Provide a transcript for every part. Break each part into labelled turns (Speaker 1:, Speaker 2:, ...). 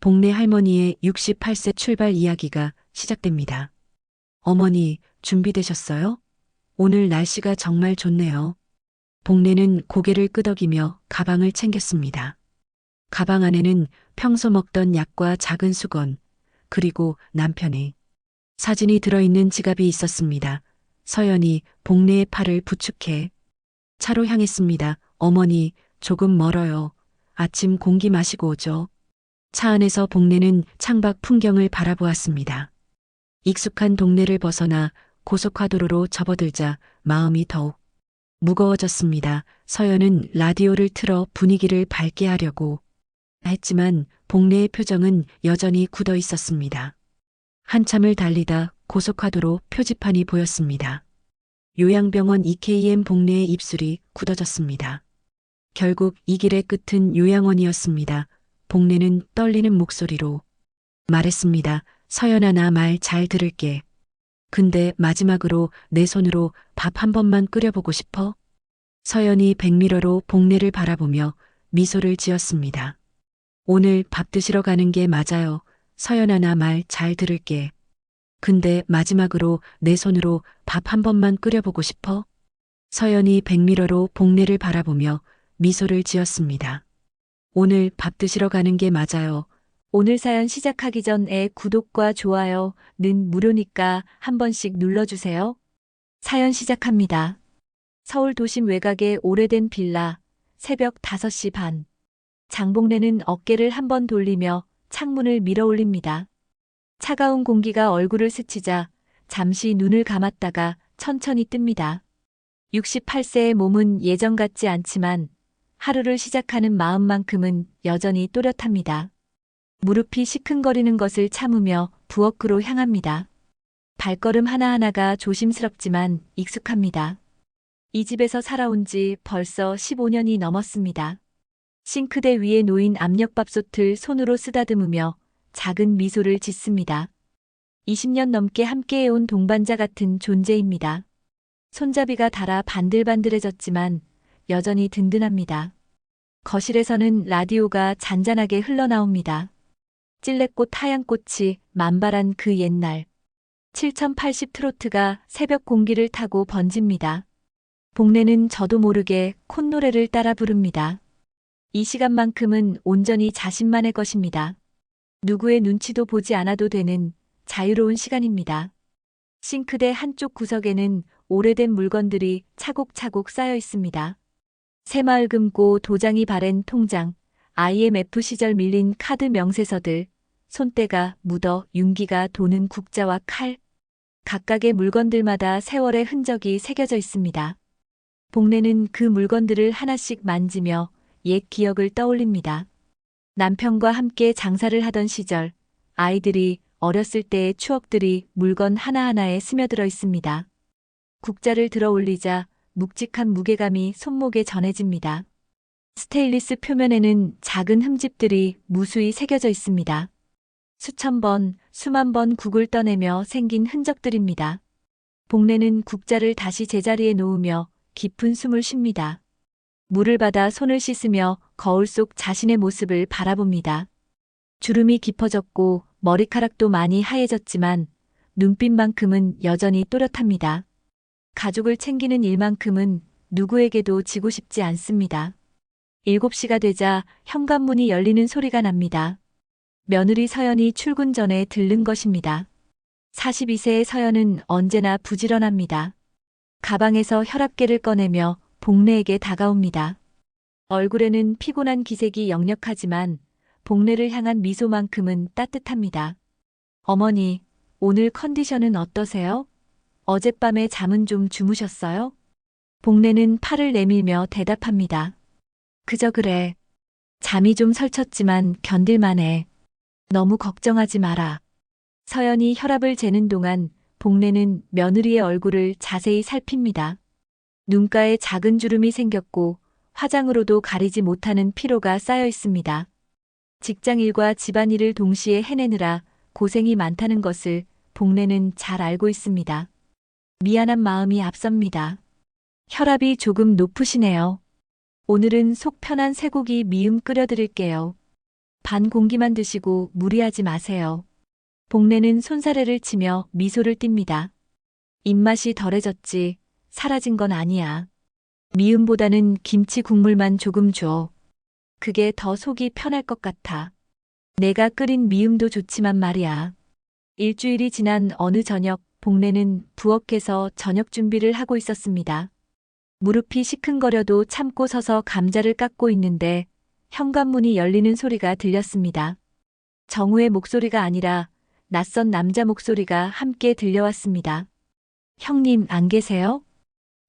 Speaker 1: 복내 할머니의 68세 출발 이야기가 시작됩니다. 어머니, 준비되셨어요? 오늘 날씨가 정말 좋네요. 복내는 고개를 끄덕이며 가방을 챙겼습니다. 가방 안에는 평소 먹던 약과 작은 수건, 그리고 남편의 사진이 들어있는 지갑이 있었습니다. 서연이 복내의 팔을 부축해 차로 향했습니다. 어머니, 조금 멀어요. 아침 공기 마시고 오죠. 차 안에서 복내는 창밖 풍경을 바라보았습니다. 익숙한 동네를 벗어나 고속화도로로 접어들자 마음이 더욱 무거워졌습니다. 서연은 라디오를 틀어 분위기를 밝게 하려고 했지만 복내의 표정은 여전히 굳어 있었습니다. 한참을 달리다 고속화도로 표지판이 보였습니다. 요양병원 EKM 복내의 입술이 굳어졌습니다. 결국 이 길의 끝은 요양원이었습니다. 복내는 떨리는 목소리로 말했습니다. 서연아, 나 말 잘 들을게. 근데 마지막으로 내 손으로 밥 한 번만 끓여보고 싶어? 서연이 백미러로 복내를 바라보며 미소를 지었습니다. 오늘 밥 드시러 가는 게 맞아요. 서연아, 나 말 잘 들을게. 근데 마지막으로 내 손으로 밥 한 번만 끓여보고 싶어? 서연이 백미러로 복내를 바라보며 미소를 지었습니다. 오늘 밥 드시러 가는 게 맞아요.
Speaker 2: 오늘 사연 시작하기 전에 구독과 좋아요는 무료니까 한 번씩 눌러주세요. 사연 시작합니다. 서울 도심 외곽의 오래된 빌라, 새벽 5시 반. 장복래는 어깨를 한번 돌리며 창문을 밀어 올립니다. 차가운 공기가 얼굴을 스치자 잠시 눈을 감았다가 천천히 뜹니다. 68세의 몸은 예전 같지 않지만 하루를 시작하는 마음만큼은 여전히 또렷합니다. 무릎이 시큰거리는 것을 참으며 부엌으로 향합니다. 발걸음 하나하나가 조심스럽지만 익숙합니다. 이 집에서 살아온 지 벌써 15년이 넘었습니다. 싱크대 위에 놓인 압력밥솥을 손으로 쓰다듬으며 작은 미소를 짓습니다. 20년 넘게 함께해온 동반자 같은 존재입니다. 손잡이가 닳아 반들반들해졌지만 여전히 든든합니다. 거실에서는 라디오가 잔잔하게 흘러나옵니다. 찔레꽃 하얀꽃이 만발한 그 옛날. 7080 트로트가 새벽 공기를 타고 번집니다. 복내는 저도 모르게 콧노래를 따라 부릅니다. 이 시간만큼은 온전히 자신만의 것입니다. 누구의 눈치도 보지 않아도 되는 자유로운 시간입니다. 싱크대 한쪽 구석에는 오래된 물건들이 차곡차곡 쌓여 있습니다. 새마을금고 도장이 바랜 통장, IMF 시절 밀린 카드 명세서들, 손때가 묻어 윤기가 도는 국자와 칼. 각각의 물건들마다 세월의 흔적이 새겨져 있습니다. 복내는 그 물건들을 하나씩 만지며 옛 기억을 떠올립니다. 남편과 함께 장사를 하던 시절, 아이들이 어렸을 때의 추억들이 물건 하나하나에 스며들어 있습니다. 국자를 들어 올리자 묵직한 무게감이 손목에 전해집니다. 스테인리스 표면에는 작은 흠집들이 무수히 새겨져 있습니다. 수천 번, 수만 번 국을 떠내며 생긴 흔적들입니다. 복내는 국자를 다시 제자리에 놓으며 깊은 숨을 쉽니다. 물을 받아 손을 씻으며 거울 속 자신의 모습을 바라봅니다. 주름이 깊어졌고 머리카락도 많이 하얘졌지만 눈빛만큼은 여전히 또렷합니다. 가족을 챙기는 일만큼은 누구에게도 지고 싶지 않습니다. 7시가 되자 현관문이 열리는 소리가 납니다. 며느리 서연이 출근 전에 들른 것입니다. 42세의 서연은 언제나 부지런합니다. 가방에서 혈압계를 꺼내며 복내에게 다가옵니다. 얼굴에는 피곤한 기색이 역력하지만 복내를 향한 미소만큼은 따뜻합니다. 어머니, 오늘 컨디션은 어떠세요? 어젯밤에 잠은 좀 주무셨어요? 복내는 팔을 내밀며 대답합니다. 그저 그래. 잠이 좀 설쳤지만 견딜만해. 너무 걱정하지 마라. 서연이 혈압을 재는 동안 복내는 며느리의 얼굴을 자세히 살핍니다. 눈가에 작은 주름이 생겼고 화장으로도 가리지 못하는 피로가 쌓여 있습니다. 직장일과 집안일을 동시에 해내느라 고생이 많다는 것을 복내는 잘 알고 있습니다. 미안한 마음이 앞섭니다. 혈압이 조금 높으시네요. 오늘은 속 편한 쇠고기 미음 끓여드릴게요. 반 공기만 드시고 무리하지 마세요. 복례는 손사래를 치며 미소를 띱니다. 입맛이 덜해졌지 사라진 건 아니야. 미음보다는 김치 국물만 조금 줘. 그게 더 속이 편할 것 같아. 내가 끓인 미음도 좋지만 말이야. 일주일이 지난 어느 저녁, 복례는 부엌에서 저녁 준비를 하고 있었습니다. 무릎이 시큰거려도 참고 서서 감자를 깎고 있는데 현관문이 열리는 소리가 들렸습니다. 정우의 목소리가 아니라 낯선 남자 목소리가 함께 들려왔습니다. 형님 안 계세요?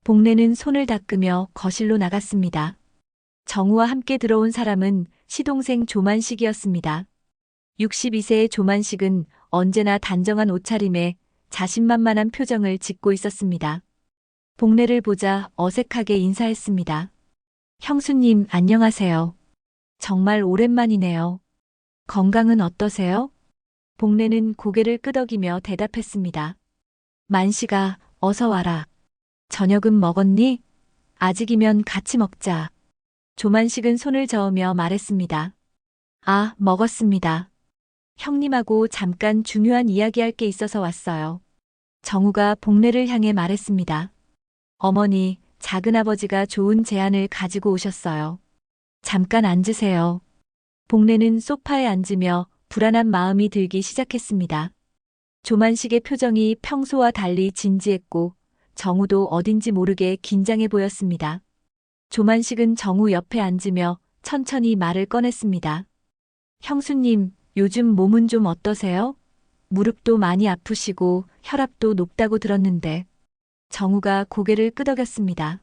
Speaker 2: 복례는 손을 닦으며 거실로 나갔습니다. 정우와 함께 들어온 사람은 시동생 조만식이었습니다. 62세의 조만식은 언제나 단정한 옷차림에 자신만만한 표정을 짓고 있었습니다. 복례를 보자 어색하게 인사했습니다. 형수님 안녕하세요. 정말 오랜만이네요. 건강은 어떠세요? 복례는 고개를 끄덕이며 대답했습니다. 만식아, 어서 와라. 저녁은 먹었니? 아직이면 같이 먹자. 조만식은 손을 저으며 말했습니다. 아, 먹었습니다. 형님하고 잠깐 중요한 이야기할 게 있어서 왔어요. 정우가 복례를 향해 말했습니다. 어머니, 작은아버지가 좋은 제안을 가지고 오셨어요. 잠깐 앉으세요. 복례는 소파에 앉으며 불안한 마음이 들기 시작했습니다. 조만식의 표정이 평소와 달리 진지했고 정우도 어딘지 모르게 긴장해 보였습니다. 조만식은 정우 옆에 앉으며 천천히 말을 꺼냈습니다. 형수님, 요즘 몸은 좀 어떠세요? 무릎도 많이 아프시고 혈압도 높다고 들었는데. 정우가 고개를 끄덕였습니다.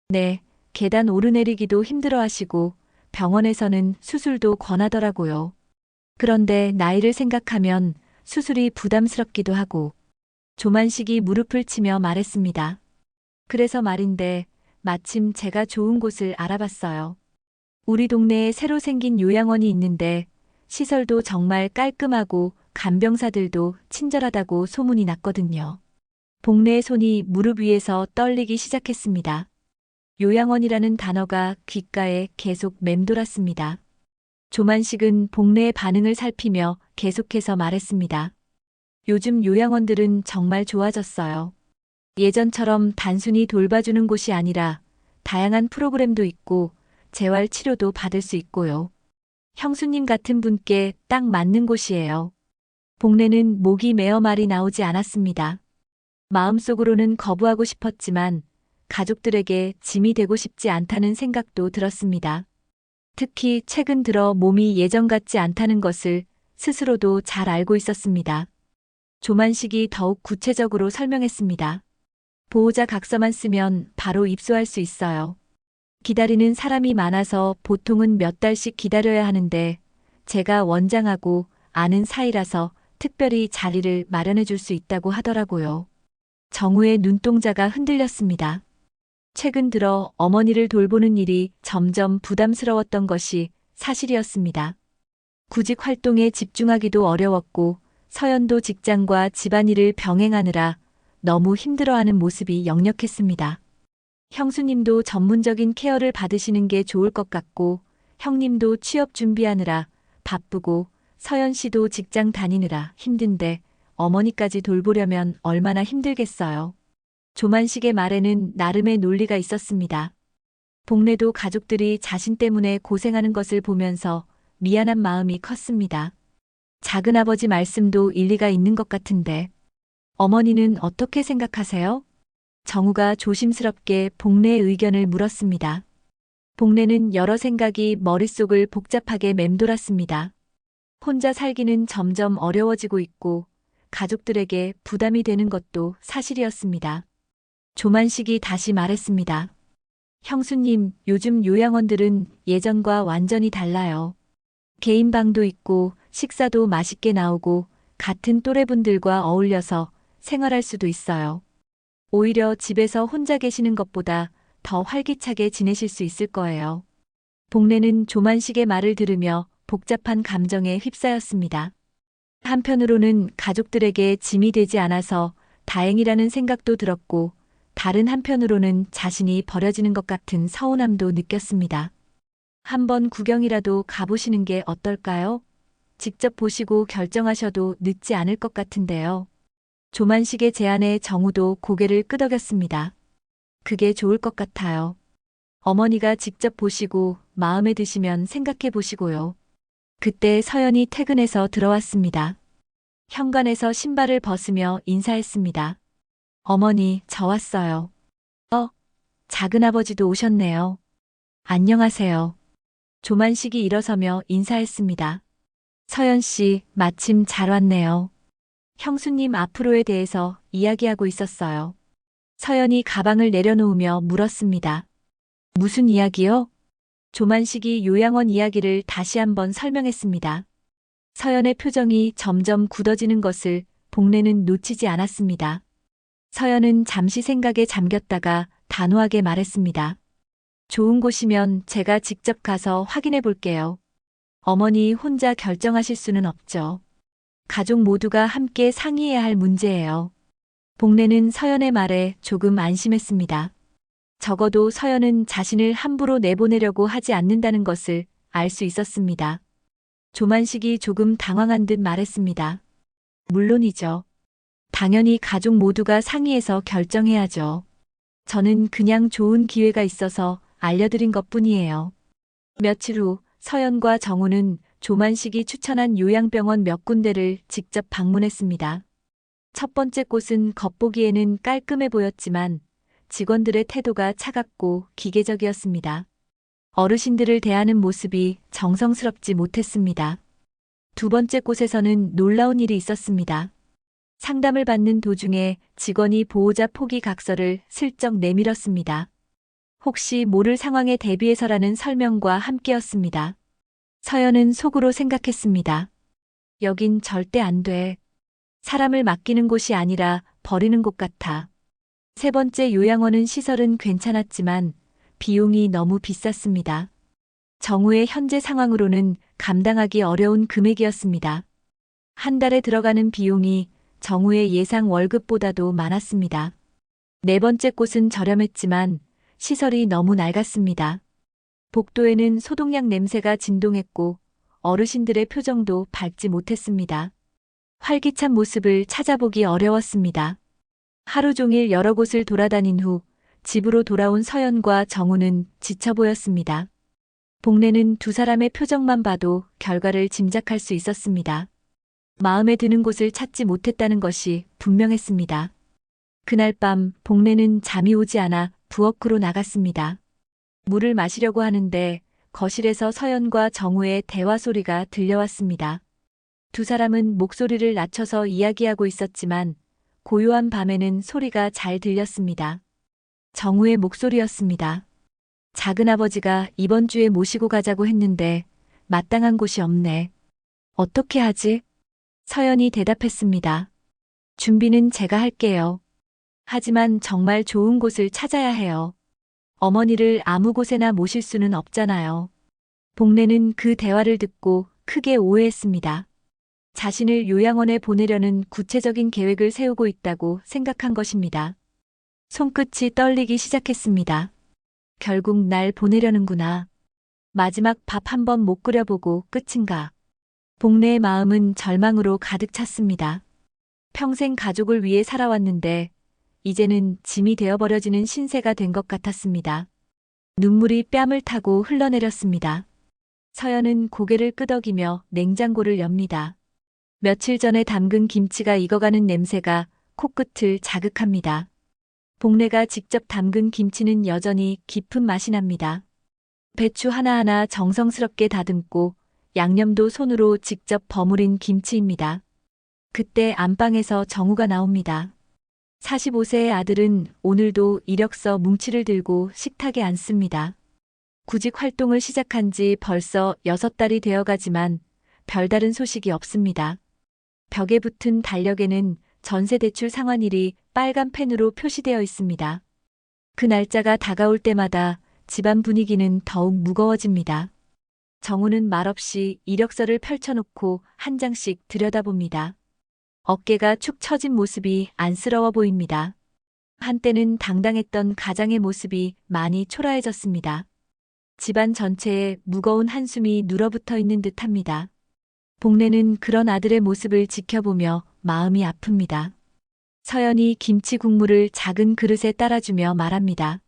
Speaker 2: 네, 계단 오르내리기도 힘들어하시고 병원에서는 수술도 권하더라고요. 그런데 나이를 생각하면 수술이 부담스럽기도 하고. 조만식이 무릎을 치며 말했습니다. 그래서 말인데 마침 제가 좋은 곳을 알아봤어요. 우리 동네에 새로 생긴 요양원이 있는데 시설도 정말 깔끔하고 간병사들도 친절하다고 소문이 났거든요. 복례의 손이 무릎 위에서 떨리기 시작했습니다. 요양원이라는 단어가 귓가에 계속 맴돌았습니다. 조만식은 복례의 반응을 살피며 계속해서 말했습니다. 요즘 요양원들은 정말 좋아졌어요. 예전처럼 단순히 돌봐주는 곳이 아니라 다양한 프로그램도 있고 재활 치료도 받을 수 있고요. 형수님 같은 분께 딱 맞는 곳이에요. 복례는 목이 메어 말이 나오지 않았습니다. 마음속으로는 거부하고 싶었지만 가족들에게 짐이 되고 싶지 않다는 생각도 들었습니다. 특히 최근 들어 몸이 예전 같지 않다는 것을 스스로도 잘 알고 있었습니다. 조만식이 더욱 구체적으로 설명했습니다. 보호자 각서만 쓰면 바로 입소할 수 있어요. 기다리는 사람이 많아서 보통은 몇 달씩 기다려야 하는데 제가 원장하고 아는 사이라서 특별히 자리를 마련해 줄 수 있다고 하더라고요. 정우의 눈동자가 흔들렸습니다. 최근 들어 어머니를 돌보는 일이 점점 부담스러웠던 것이 사실이었습니다. 구직 활동에 집중하기도 어려웠고 서연도 직장과 집안일을 병행하느라 너무 힘들어하는 모습이 역력했습니다. 형수님도 전문적인 케어를 받으시는 게 좋을 것 같고 형님도 취업 준비하느라 바쁘고 서연 씨도 직장 다니느라 힘든데 어머니까지 돌보려면 얼마나 힘들겠어요. 조만식의 말에는 나름의 논리가 있었습니다. 복례도 가족들이 자신 때문에 고생하는 것을 보면서 미안한 마음이 컸습니다. 작은아버지 말씀도 일리가 있는 것 같은데 어머니는 어떻게 생각하세요? 정우가 조심스럽게 복례의 의견을 물었습니다. 복례는 여러 생각이 머릿속을 복잡하게 맴돌았습니다. 혼자 살기는 점점 어려워지고 있고 가족들에게 부담이 되는 것도 사실이었습니다. 조만식이 다시 말했습니다. 형수님, 요즘 요양원들은 예전과 완전히 달라요. 개인 방도 있고 식사도 맛있게 나오고 같은 또래분들과 어울려서 생활할 수도 있어요. 오히려 집에서 혼자 계시는 것보다 더 활기차게 지내실 수 있을 거예요. 복례는 조만식의 말을 들으며 복잡한 감정에 휩싸였습니다. 한편으로는 가족들에게 짐이 되지 않아서 다행이라는 생각도 들었고 다른 한편으로는 자신이 버려지는 것 같은 서운함도 느꼈습니다. 한번 구경이라도 가보시는 게 어떨까요? 직접 보시고 결정하셔도 늦지 않을 것 같은데요. 조만식의 제안에 정우도 고개를 끄덕였습니다. 그게 좋을 것 같아요. 어머니가 직접 보시고 마음에 드시면 생각해 보시고요. 그때 서연이 퇴근해서 들어왔습니다. 현관에서 신발을 벗으며 인사했습니다. 어머니, 저 왔어요. 작은아버지도 오셨네요. 안녕하세요. 조만식이 일어서며 인사했습니다. 서연 씨, 마침 잘 왔네요. 형수님 앞으로에 대해서 이야기하고 있었어요. 서연이 가방을 내려놓으며 물었습니다. 무슨 이야기요? 조만식이 요양원 이야기를 다시 한번 설명했습니다. 서연의 표정이 점점 굳어지는 것을 복례는 놓치지 않았습니다. 서연은 잠시 생각에 잠겼다가 단호하게 말했습니다. 좋은 곳이면 제가 직접 가서 확인해 볼게요. 어머니 혼자 결정하실 수는 없죠. 가족 모두가 함께 상의해야 할 문제예요. 복례는 서연의 말에 조금 안심했습니다. 적어도 서연은 자신을 함부로 내보내려고 하지 않는다는 것을 알 수 있었습니다. 조만식이 조금 당황한 듯 말했습니다. 물론이죠. 당연히 가족 모두가 상의해서 결정해야죠. 저는 그냥 좋은 기회가 있어서 알려드린 것뿐이에요. 며칠 후 서연과 정우는 조만식이 추천한 요양병원 몇 군데를 직접 방문했습니다. 첫 번째 곳은 겉보기에는 깔끔해 보였지만 직원들의 태도가 차갑고 기계적이었습니다. 어르신들을 대하는 모습이 정성스럽지 못했습니다. 두 번째 곳에서는 놀라운 일이 있었습니다. 상담을 받는 도중에 직원이 보호자 포기 각서를 슬쩍 내밀었습니다. 혹시 모를 상황에 대비해서라는 설명과 함께였습니다. 서연은 속으로 생각했습니다. 여긴 절대 안 돼. 사람을 맡기는 곳이 아니라 버리는 곳 같아. 세 번째 요양원은 시설은 괜찮았지만 비용이 너무 비쌌습니다. 정우의 현재 상황으로는 감당하기 어려운 금액이었습니다. 한 달에 들어가는 비용이 정우의 예상 월급보다도 많았습니다. 네 번째 곳은 저렴했지만 시설이 너무 낡았습니다. 복도에는 소독약 냄새가 진동했고 어르신들의 표정도 밝지 못했습니다. 활기찬 모습을 찾아보기 어려웠습니다. 하루 종일 여러 곳을 돌아다닌 후 집으로 돌아온 서연과 정우는 지쳐 보였습니다. 복례는 두 사람의 표정만 봐도 결과를 짐작할 수 있었습니다. 마음에 드는 곳을 찾지 못했다는 것이 분명했습니다. 그날 밤 복례는 잠이 오지 않아 부엌으로 나갔습니다. 물을 마시려고 하는데 거실에서 서연과 정우의 대화 소리가 들려왔습니다. 두 사람은 목소리를 낮춰서 이야기하고 있었지만 고요한 밤에는 소리가 잘 들렸습니다. 정우의 목소리였습니다. 작은아버지가 이번 주에 모시고 가자고 했는데 마땅한 곳이 없네. 어떻게 하지? 서연이 대답했습니다. 준비는 제가 할게요. 하지만 정말 좋은 곳을 찾아야 해요. 어머니를 아무 곳에나 모실 수는 없잖아요. 복례는 그 대화를 듣고 크게 오해했습니다. 자신을 요양원에 보내려는 구체적인 계획을 세우고 있다고 생각한 것입니다. 손끝이 떨리기 시작했습니다. 결국 날 보내려는구나. 마지막 밥 한 번 못 끓여보고 끝인가. 복례의 마음은 절망으로 가득 찼습니다. 평생 가족을 위해 살아왔는데 이제는 짐이 되어버려지는 신세가 된 것 같았습니다. 눈물이 뺨을 타고 흘러내렸습니다. 서연은 고개를 끄덕이며 냉장고를 엽니다. 며칠 전에 담근 김치가 익어가는 냄새가 코끝을 자극합니다. 복례가 직접 담근 김치는 여전히 깊은 맛이 납니다. 배추 하나하나 정성스럽게 다듬고 양념도 손으로 직접 버무린 김치입니다. 그때 안방에서 정우가 나옵니다. 45세의 아들은 오늘도 이력서 뭉치를 들고 식탁에 앉습니다. 구직 활동을 시작한 지 벌써 6달이 되어가지만 별다른 소식이 없습니다. 벽에 붙은 달력에는 전세대출 상환일이 빨간 펜으로 표시되어 있습니다. 그 날짜가 다가올 때마다 집안 분위기는 더욱 무거워집니다. 정우는 말없이 이력서를 펼쳐놓고 한 장씩 들여다봅니다. 어깨가 축 처진 모습이 안쓰러워 보입니다. 한때는 당당했던 가장의 모습이 많이 초라해졌습니다. 집안 전체에 무거운 한숨이 눌어붙어 있는 듯합니다. 복례는 그런 아들의 모습을 지켜보며 마음이 아픕니다. 서연이 김치 국물을 작은 그릇에 따라주며 말합니다.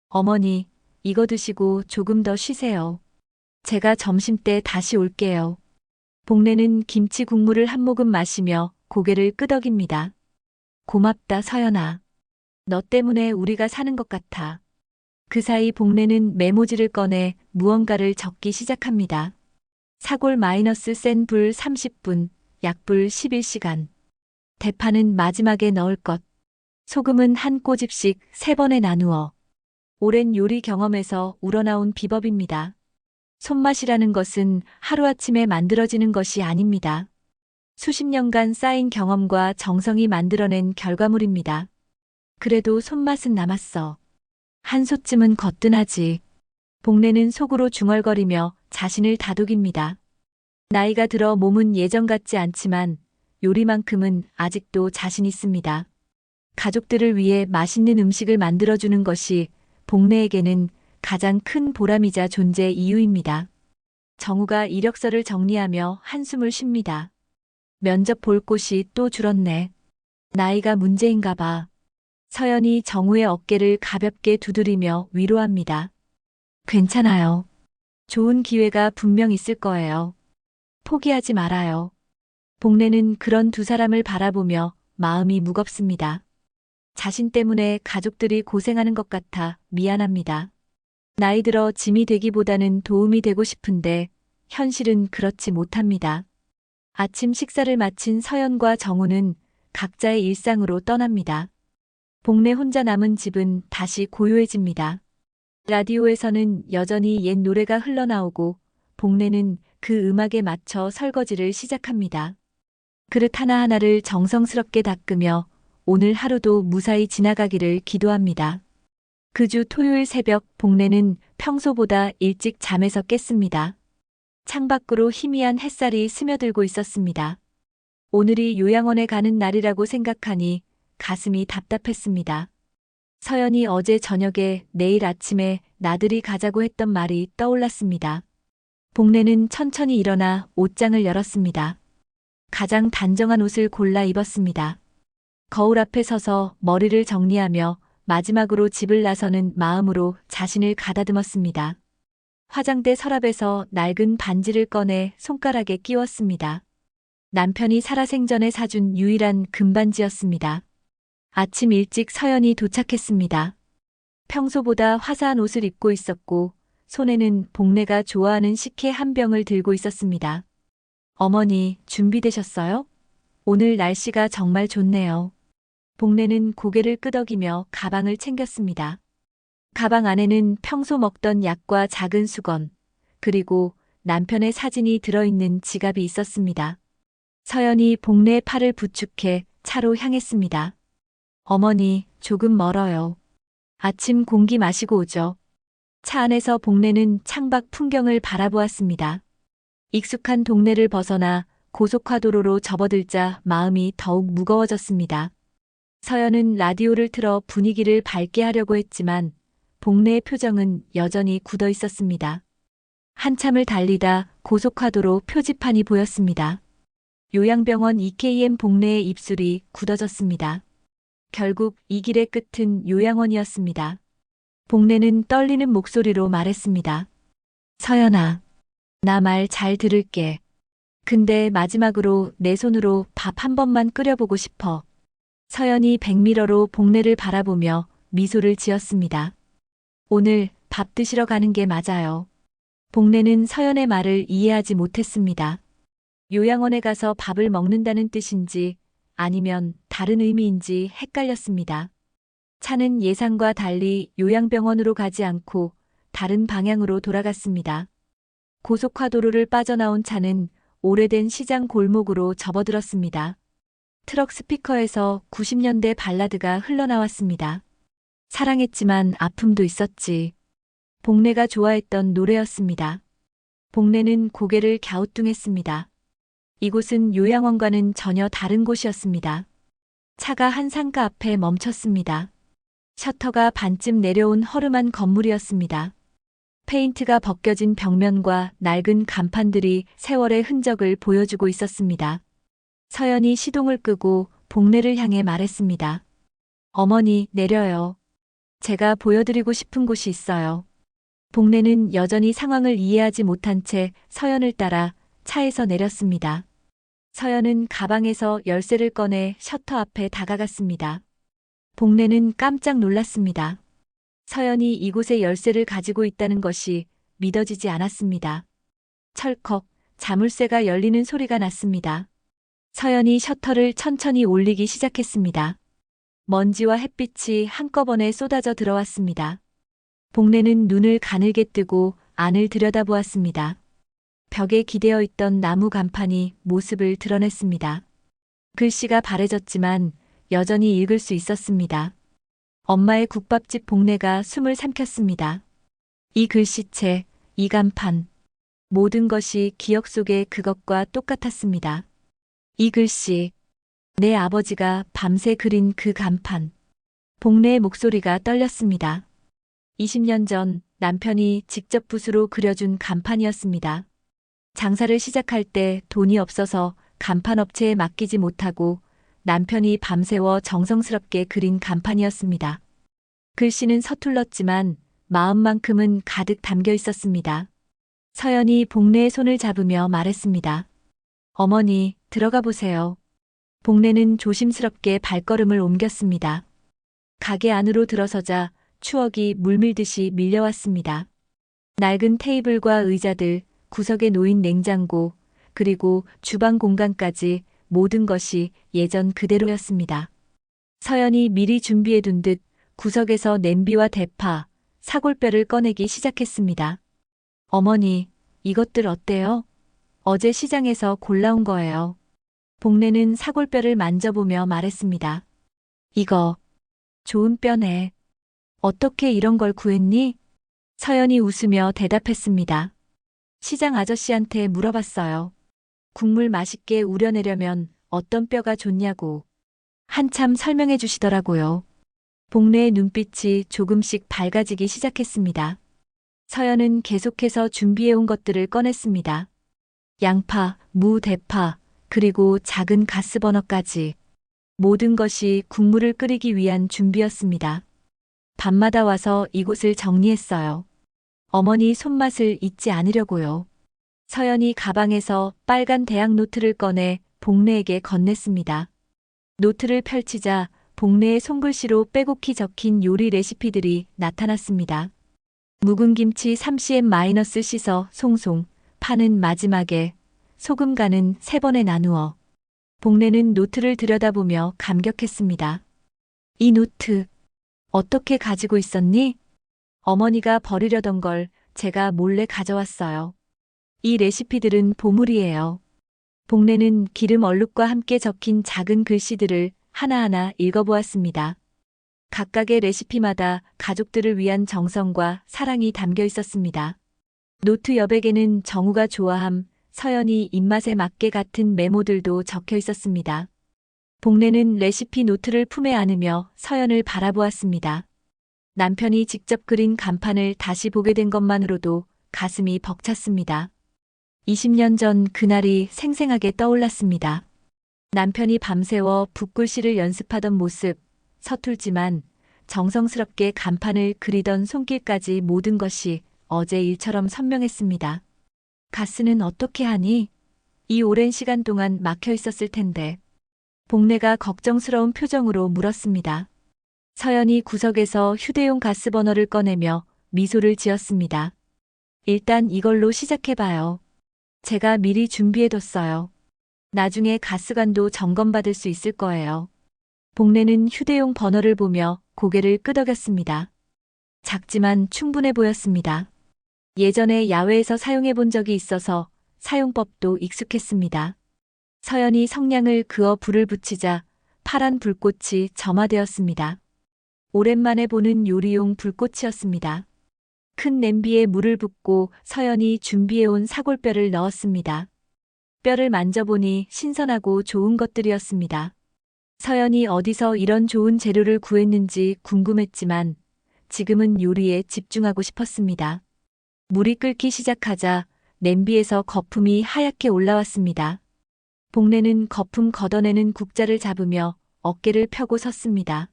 Speaker 2: 어머니, 이거 드시고 조금 더 쉬세요. 제가 점심때 다시 올게요. 복례는 김치 국물을 한 모금 마시며 고개를 끄덕입니다. 고맙다, 서연아. 너 때문에 우리가 사는 것 같아. 그 사이 복례는 메모지를 꺼내 무언가를 적기 시작합니다. 사골 마이너스 센 불 30분, 약불 11시간. 대파는 마지막에 넣을 것. 소금은 한 꼬집씩 3번에 나누어. 오랜 요리 경험에서 우러나온 비법입니다. 손맛이라는 것은 하루아침에 만들어지는 것이 아닙니다. 수십 년간 쌓인 경험과 정성이 만들어낸 결과물입니다. 그래도 손맛은 남았어. 한솥쯤은 거뜬하지. 복례는 속으로 중얼거리며 자신을 다독입니다. 나이가 들어 몸은 예전 같지 않지만 요리만큼은 아직도 자신 있습니다. 가족들을 위해 맛있는 음식을 만들어주는 것이 복례에게는 가장 큰 보람이자 존재 이유입니다. 정우가 이력서를 정리하며 한숨을 쉽니다. 면접 볼 곳이 또 줄었네. 나이가 문제인가 봐. 서연이 정우의 어깨를 가볍게 두드리며 위로합니다. 괜찮아요. 좋은 기회가 분명 있을 거예요. 포기하지 말아요. 복례는 그런 두 사람을 바라보며 마음이 무겁습니다. 자신 때문에 가족들이 고생하는 것 같아 미안합니다. 나이 들어 짐이 되기보다는 도움이 되고 싶은데 현실은 그렇지 못합니다. 아침 식사를 마친 서연과 정우는 각자의 일상으로 떠납니다. 복례 혼자 남은 집은 다시 고요해집니다. 라디오에서는 여전히 옛 노래가 흘러나오고 복례는 그 음악에 맞춰 설거지를 시작합니다. 그릇 하나하나를 정성스럽게 닦으며 오늘 하루도 무사히 지나가기를 기도합니다. 그 주 토요일 새벽 복례는 평소보다 일찍 잠에서 깼습니다. 창밖으로 희미한 햇살이 스며들고 있었습니다. 오늘이 요양원에 가는 날이라고 생각하니 가슴이 답답했습니다. 서연이 어제 저녁에 내일 아침에 나들이 가자고 했던 말이 떠올랐습니다. 복례는 천천히 일어나 옷장을 열었습니다. 가장 단정한 옷을 골라 입었습니다. 거울 앞에 서서 머리를 정리하며 마지막으로 집을 나서는 마음으로 자신을 가다듬었습니다. 화장대 서랍에서 낡은 반지를 꺼내 손가락에 끼웠습니다. 남편이 살아생전에 사준 유일한 금반지였습니다. 아침 일찍 서연이 도착했습니다. 평소보다 화사한 옷을 입고 있었고 손에는 복례가 좋아하는 식혜 한 병을 들고 있었습니다. 어머니, 준비되셨어요? 오늘 날씨가 정말 좋네요. 복례는 고개를 끄덕이며 가방을 챙겼습니다. 가방 안에는 평소 먹던 약과 작은 수건, 그리고 남편의 사진이 들어있는 지갑이 있었습니다. 서연이 복례의 팔을 부축해 차로 향했습니다. 어머니, 조금 멀어요. 아침 공기 마시고 오죠. 차 안에서 복례는 창밖 풍경을 바라보았습니다. 익숙한 동네를 벗어나 고속화도로로 접어들자 마음이 더욱 무거워졌습니다. 서연은 라디오를 틀어 분위기를 밝게 하려고 했지만 복례의 표정은 여전히 굳어 있었습니다. 한참을 달리다 고속화도로 표지판이 보였습니다. 요양병원 EKM 복례의 입술이 굳어졌습니다. 결국 이 길의 끝은 요양원이었습니다. 복례는 떨리는 목소리로 말했습니다. 서연아, 나 말 잘 들을게. 근데 마지막으로 내 손으로 밥 한 번만 끓여보고 싶어. 서연이 백미러로 복례를 바라보며 미소를 지었습니다. 오늘 밥 드시러 가는 게 맞아요. 복례는 서연의 말을 이해하지 못했습니다. 요양원에 가서 밥을 먹는다는 뜻인지 아니면 다른 의미인지 헷갈렸습니다. 차는 예상과 달리 요양병원으로 가지 않고 다른 방향으로 돌아갔습니다. 고속화도로를 빠져나온 차는 오래된 시장 골목으로 접어들었습니다. 트럭 스피커에서 90년대 발라드가 흘러나왔습니다. 사랑했지만 아픔도 있었지. 복례가 좋아했던 노래였습니다. 복례는 고개를 갸우뚱했습니다. 이곳은 요양원과는 전혀 다른 곳이었습니다. 차가 한 상가 앞에 멈췄습니다. 셔터가 반쯤 내려온 허름한 건물이었습니다. 페인트가 벗겨진 벽면과 낡은 간판들이 세월의 흔적을 보여주고 있었습니다. 서연이 시동을 끄고 복례를 향해 말했습니다. 어머니, 내려요. 제가 보여드리고 싶은 곳이 있어요. 복례는 여전히 상황을 이해하지 못한 채 서연을 따라 차에서 내렸습니다. 서연은 가방에서 열쇠를 꺼내 셔터 앞에 다가갔습니다. 복례는 깜짝 놀랐습니다. 서연이 이곳에 열쇠를 가지고 있다는 것이 믿어지지 않았습니다. 철컥, 자물쇠가 열리는 소리가 났습니다. 서연이 셔터를 천천히 올리기 시작했습니다. 먼지와 햇빛이 한꺼번에 쏟아져 들어왔습니다. 복례는 눈을 가늘게 뜨고 안을 들여다보았습니다. 벽에 기대어 있던 나무 간판이 모습을 드러냈습니다. 글씨가 바래졌지만 여전히 읽을 수 있었습니다. 엄마의 국밥집 복례가 숨을 삼켰습니다. 이 글씨체, 이 간판, 모든 것이 기억 속의 그것과 똑같았습니다. 이 글씨, 내 아버지가 밤새 그린 그 간판. 복례의 목소리가 떨렸습니다. 20년 전 남편이 직접 붓으로 그려준 간판이었습니다. 장사를 시작할 때 돈이 없어서 간판 업체에 맡기지 못하고 남편이 밤새워 정성스럽게 그린 간판이었습니다. 글씨는 서툴렀지만 마음만큼은 가득 담겨 있었습니다. 서연이 복례의 손을 잡으며 말했습니다. 어머니, 들어가 보세요. 복례는 조심스럽게 발걸음을 옮겼습니다. 가게 안으로 들어서자 추억이 물밀듯이 밀려왔습니다. 낡은 테이블과 의자들, 구석에 놓인 냉장고, 그리고 주방 공간까지 모든 것이 예전 그대로였습니다. 서연이 미리 준비해둔 듯 구석에서 냄비와 대파, 사골뼈를 꺼내기 시작했습니다. 어머니, 이것들 어때요? 어제 시장에서 골라온 거예요. 복례는 사골뼈를 만져보며 말했습니다. 이거, 좋은 뼈네. 어떻게 이런 걸 구했니? 서연이 웃으며 대답했습니다. 시장 아저씨한테 물어봤어요. 국물 맛있게 우려내려면 어떤 뼈가 좋냐고. 한참 설명해 주시더라고요. 복례의 눈빛이 조금씩 밝아지기 시작했습니다. 서연은 계속해서 준비해온 것들을 꺼냈습니다. 양파, 무, 대파, 그리고 작은 가스버너까지. 모든 것이 국물을 끓이기 위한 준비였습니다. 밤마다 와서 이곳을 정리했어요. 어머니 손맛을 잊지 않으려고요. 서연이 가방에서 빨간 대학 노트를 꺼내 복례에게 건넸습니다. 노트를 펼치자 복례의 손글씨로 빼곡히 적힌 요리 레시피들이 나타났습니다. 묵은 김치 3cm- 씻어 송송, 파는 마지막에, 소금 간은 3번에 나누어. 복례는 노트를 들여다보며 감격했습니다. 이 노트, 어떻게 가지고 있었니? 어머니가 버리려던 걸 제가 몰래 가져왔어요. 이 레시피들은 보물이에요. 복례는 기름 얼룩과 함께 적힌 작은 글씨들을 하나하나 읽어보았습니다. 각각의 레시피마다 가족들을 위한 정성과 사랑이 담겨 있었습니다. 노트 여백에는 정우가 좋아함, 서연이 입맛에 맞게 같은 메모들도 적혀 있었습니다. 복례는 레시피 노트를 품에 안으며 서연을 바라보았습니다. 남편이 직접 그린 간판을 다시 보게 된 것만으로도 가슴이 벅찼습니다. 20년 전 그날이 생생하게 떠올랐습니다. 남편이 밤새워 붓글씨를 연습하던 모습, 서툴지만 정성스럽게 간판을 그리던 손길까지 모든 것이 어제 일처럼 선명했습니다. 가스는 어떻게 하니? 이 오랜 시간 동안 막혀 있었을 텐데. 복례가 걱정스러운 표정으로 물었습니다. 서연이 구석에서 휴대용 가스버너를 꺼내며 미소를 지었습니다. 일단 이걸로 시작해봐요. 제가 미리 준비해뒀어요. 나중에 가스관도 점검받을 수 있을 거예요. 복례는 휴대용 버너를 보며 고개를 끄덕였습니다. 작지만 충분해 보였습니다. 예전에 야외에서 사용해 본 적이 있어서 사용법도 익숙했습니다. 서연이 성냥을 그어 불을 붙이자 파란 불꽃이 점화되었습니다. 오랜만에 보는 요리용 불꽃이었습니다. 큰 냄비에 물을 붓고 서연이 준비해온 사골뼈를 넣었습니다. 뼈를 만져보니 신선하고 좋은 것들이었습니다. 서연이 어디서 이런 좋은 재료를 구했는지 궁금했지만 지금은 요리에 집중하고 싶었습니다. 물이 끓기 시작하자 냄비에서 거품이 하얗게 올라왔습니다. 복례는 거품 걷어내는 국자를 잡으며 어깨를 펴고 섰습니다.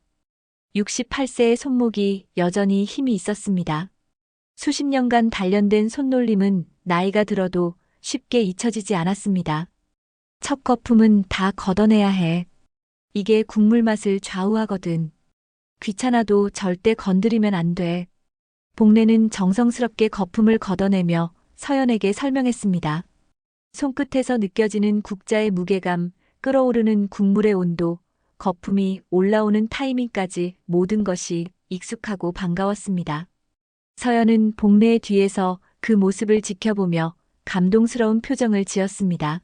Speaker 2: 68세의 손목이 여전히 힘이 있었습니다. 수십 년간 단련된 손놀림은 나이가 들어도 쉽게 잊혀지지 않았습니다. 첫 거품은 다 걷어내야 해. 이게 국물 맛을 좌우하거든. 귀찮아도 절대 건드리면 안 돼. 복례는 정성스럽게 거품을 걷어내며 서연에게 설명했습니다. 손끝에서 느껴지는 국자의 무게감, 끓어오르는 국물의 온도, 거품이 올라오는 타이밍까지 모든 것이 익숙하고 반가웠습니다. 서연은 복례의 뒤에서 그 모습을 지켜보며 감동스러운 표정을 지었습니다.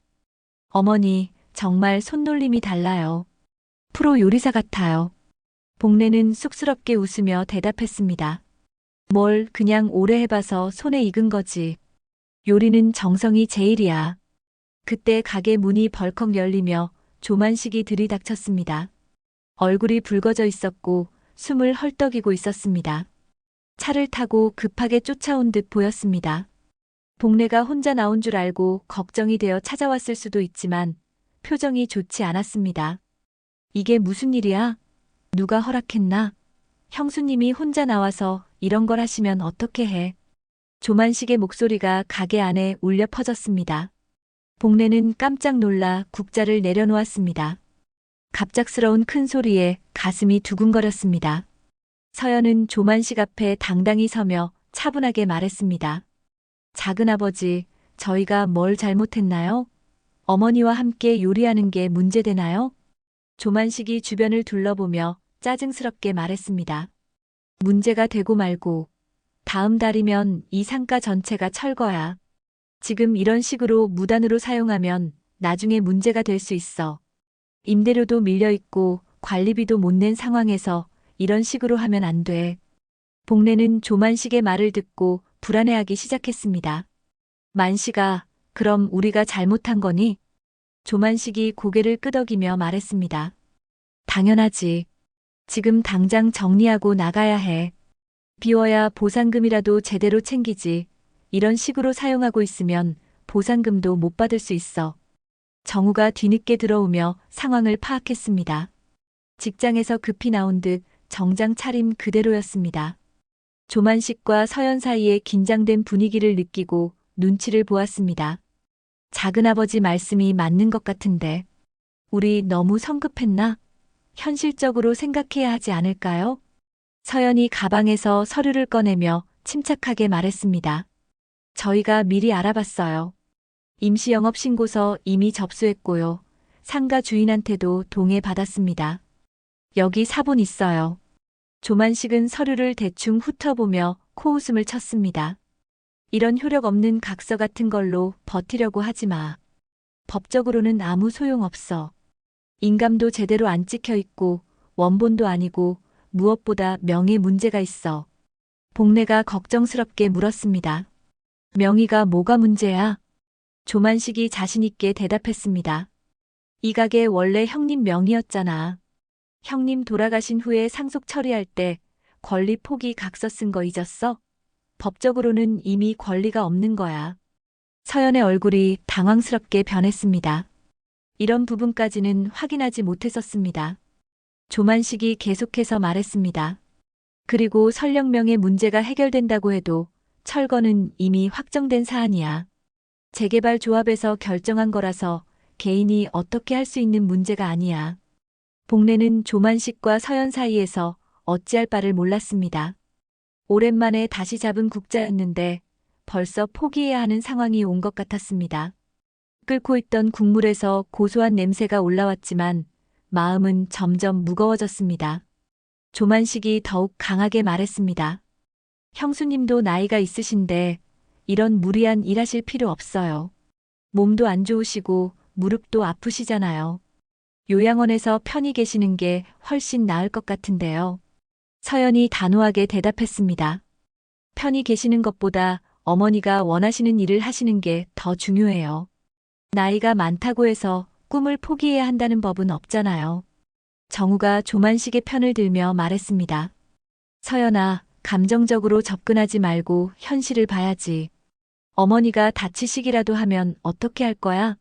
Speaker 2: 어머니, 정말 손놀림이 달라요. 프로 요리사 같아요. 복례는 쑥스럽게 웃으며 대답했습니다. 뭘 그냥 오래 해봐서 손에 익은 거지. 요리는 정성이 제일이야. 그때 가게 문이 벌컥 열리며 조만식이 들이닥쳤습니다. 얼굴이 붉어져 있었고 숨을 헐떡이고 있었습니다. 차를 타고 급하게 쫓아온 듯 보였습니다. 복례가 혼자 나온 줄 알고 걱정이 되어 찾아왔을 수도 있지만 표정이 좋지 않았습니다. 이게 무슨 일이야? 누가 허락했나? 형수님이 혼자 나와서 이런 걸 하시면 어떻게 해? 조만식의 목소리가 가게 안에 울려 퍼졌습니다. 복례는 깜짝 놀라 국자를 내려놓았습니다. 갑작스러운 큰 소리에 가슴이 두근거렸습니다. 서연은 조만식 앞에 당당히 서며 차분하게 말했습니다. 작은아버지, 저희가 뭘 잘못했나요? 어머니와 함께 요리하는 게 문제되나요? 조만식이 주변을 둘러보며 짜증스럽게 말했습니다. 문제가 되고 말고 다음 달이면 이 상가 전체가 철거야. 지금 이런 식으로 무단으로 사용하면 나중에 문제가 될 수 있어. 임대료도 밀려 있고 관리비도 못 낸 상황에서 이런 식으로 하면 안 돼. 복례는 조만식의 말을 듣고 불안해하기 시작했습니다. 만식아, 그럼 우리가 잘못한 거니? 조만식이 고개를 끄덕이며 말했습니다. 당연하지. 지금 당장 정리하고 나가야 해. 비워야 보상금이라도 제대로 챙기지. 이런 식으로 사용하고 있으면 보상금도 못 받을 수 있어. 정우가 뒤늦게 들어오며 상황을 파악했습니다. 직장에서 급히 나온 듯 정장 차림 그대로였습니다. 조만식과 서연 사이의 긴장된 분위기를 느끼고 눈치를 보았습니다. 작은아버지 말씀이 맞는 것 같은데 우리 너무 성급했나? 현실적으로 생각해야 하지 않을까요? 서연이 가방에서 서류를 꺼내며 침착하게 말했습니다. 저희가 미리 알아봤어요. 임시 영업 신고서 이미 접수했고요. 상가 주인한테도 동의 받았습니다. 여기 사본 있어요. 조만식은 서류를 대충 훑어보며 코웃음을 쳤습니다. 이런 효력 없는 각서 같은 걸로 버티려고 하지 마. 법적으로는 아무 소용없어. 인감도 제대로 안 찍혀 있고 원본도 아니고 무엇보다 명예 문제가 있어. 복례가 걱정스럽게 물었습니다. 명의가 뭐가 문제야? 조만식이 자신있게 대답했습니다. 이 가게 원래 형님 명의였잖아. 형님 돌아가신 후에 상속 처리할 때 권리 포기 각서 쓴 거 잊었어? 법적으로는 이미 권리가 없는 거야. 서연의 얼굴이 당황스럽게 변했습니다. 이런 부분까지는 확인하지 못했었습니다. 조만식이 계속해서 말했습니다. 그리고 설령명의 문제가 해결된다고 해도 철거는 이미 확정된 사안이야. 재개발 조합에서 결정한 거라서 개인이 어떻게 할 수 있는 문제가 아니야. 복례는 조만식과 서연 사이에서 어찌할 바를 몰랐습니다. 오랜만에 다시 잡은 국자였는데 벌써 포기해야 하는 상황이 온 것 같았습니다. 끓고 있던 국물에서 고소한 냄새가 올라왔지만 마음은 점점 무거워졌습니다. 조만식이 더욱 강하게 말했습니다. 형수님도 나이가 있으신데 이런 무리한 일 하실 필요 없어요. 몸도 안 좋으시고 무릎도 아프시잖아요. 요양원에서 편히 계시는 게 훨씬 나을 것 같은데요. 서연이 단호하게 대답했습니다. 편히 계시는 것보다 어머니가 원하시는 일을 하시는 게 더 중요해요. 나이가 많다고 해서 꿈을 포기해야 한다는 법은 없잖아요. 정우가 조만식의 편을 들며 말했습니다. 서연아, 감정적으로 접근하지 말고 현실을 봐야지. 어머니가 다치시기라도 하면 어떻게 할 거야?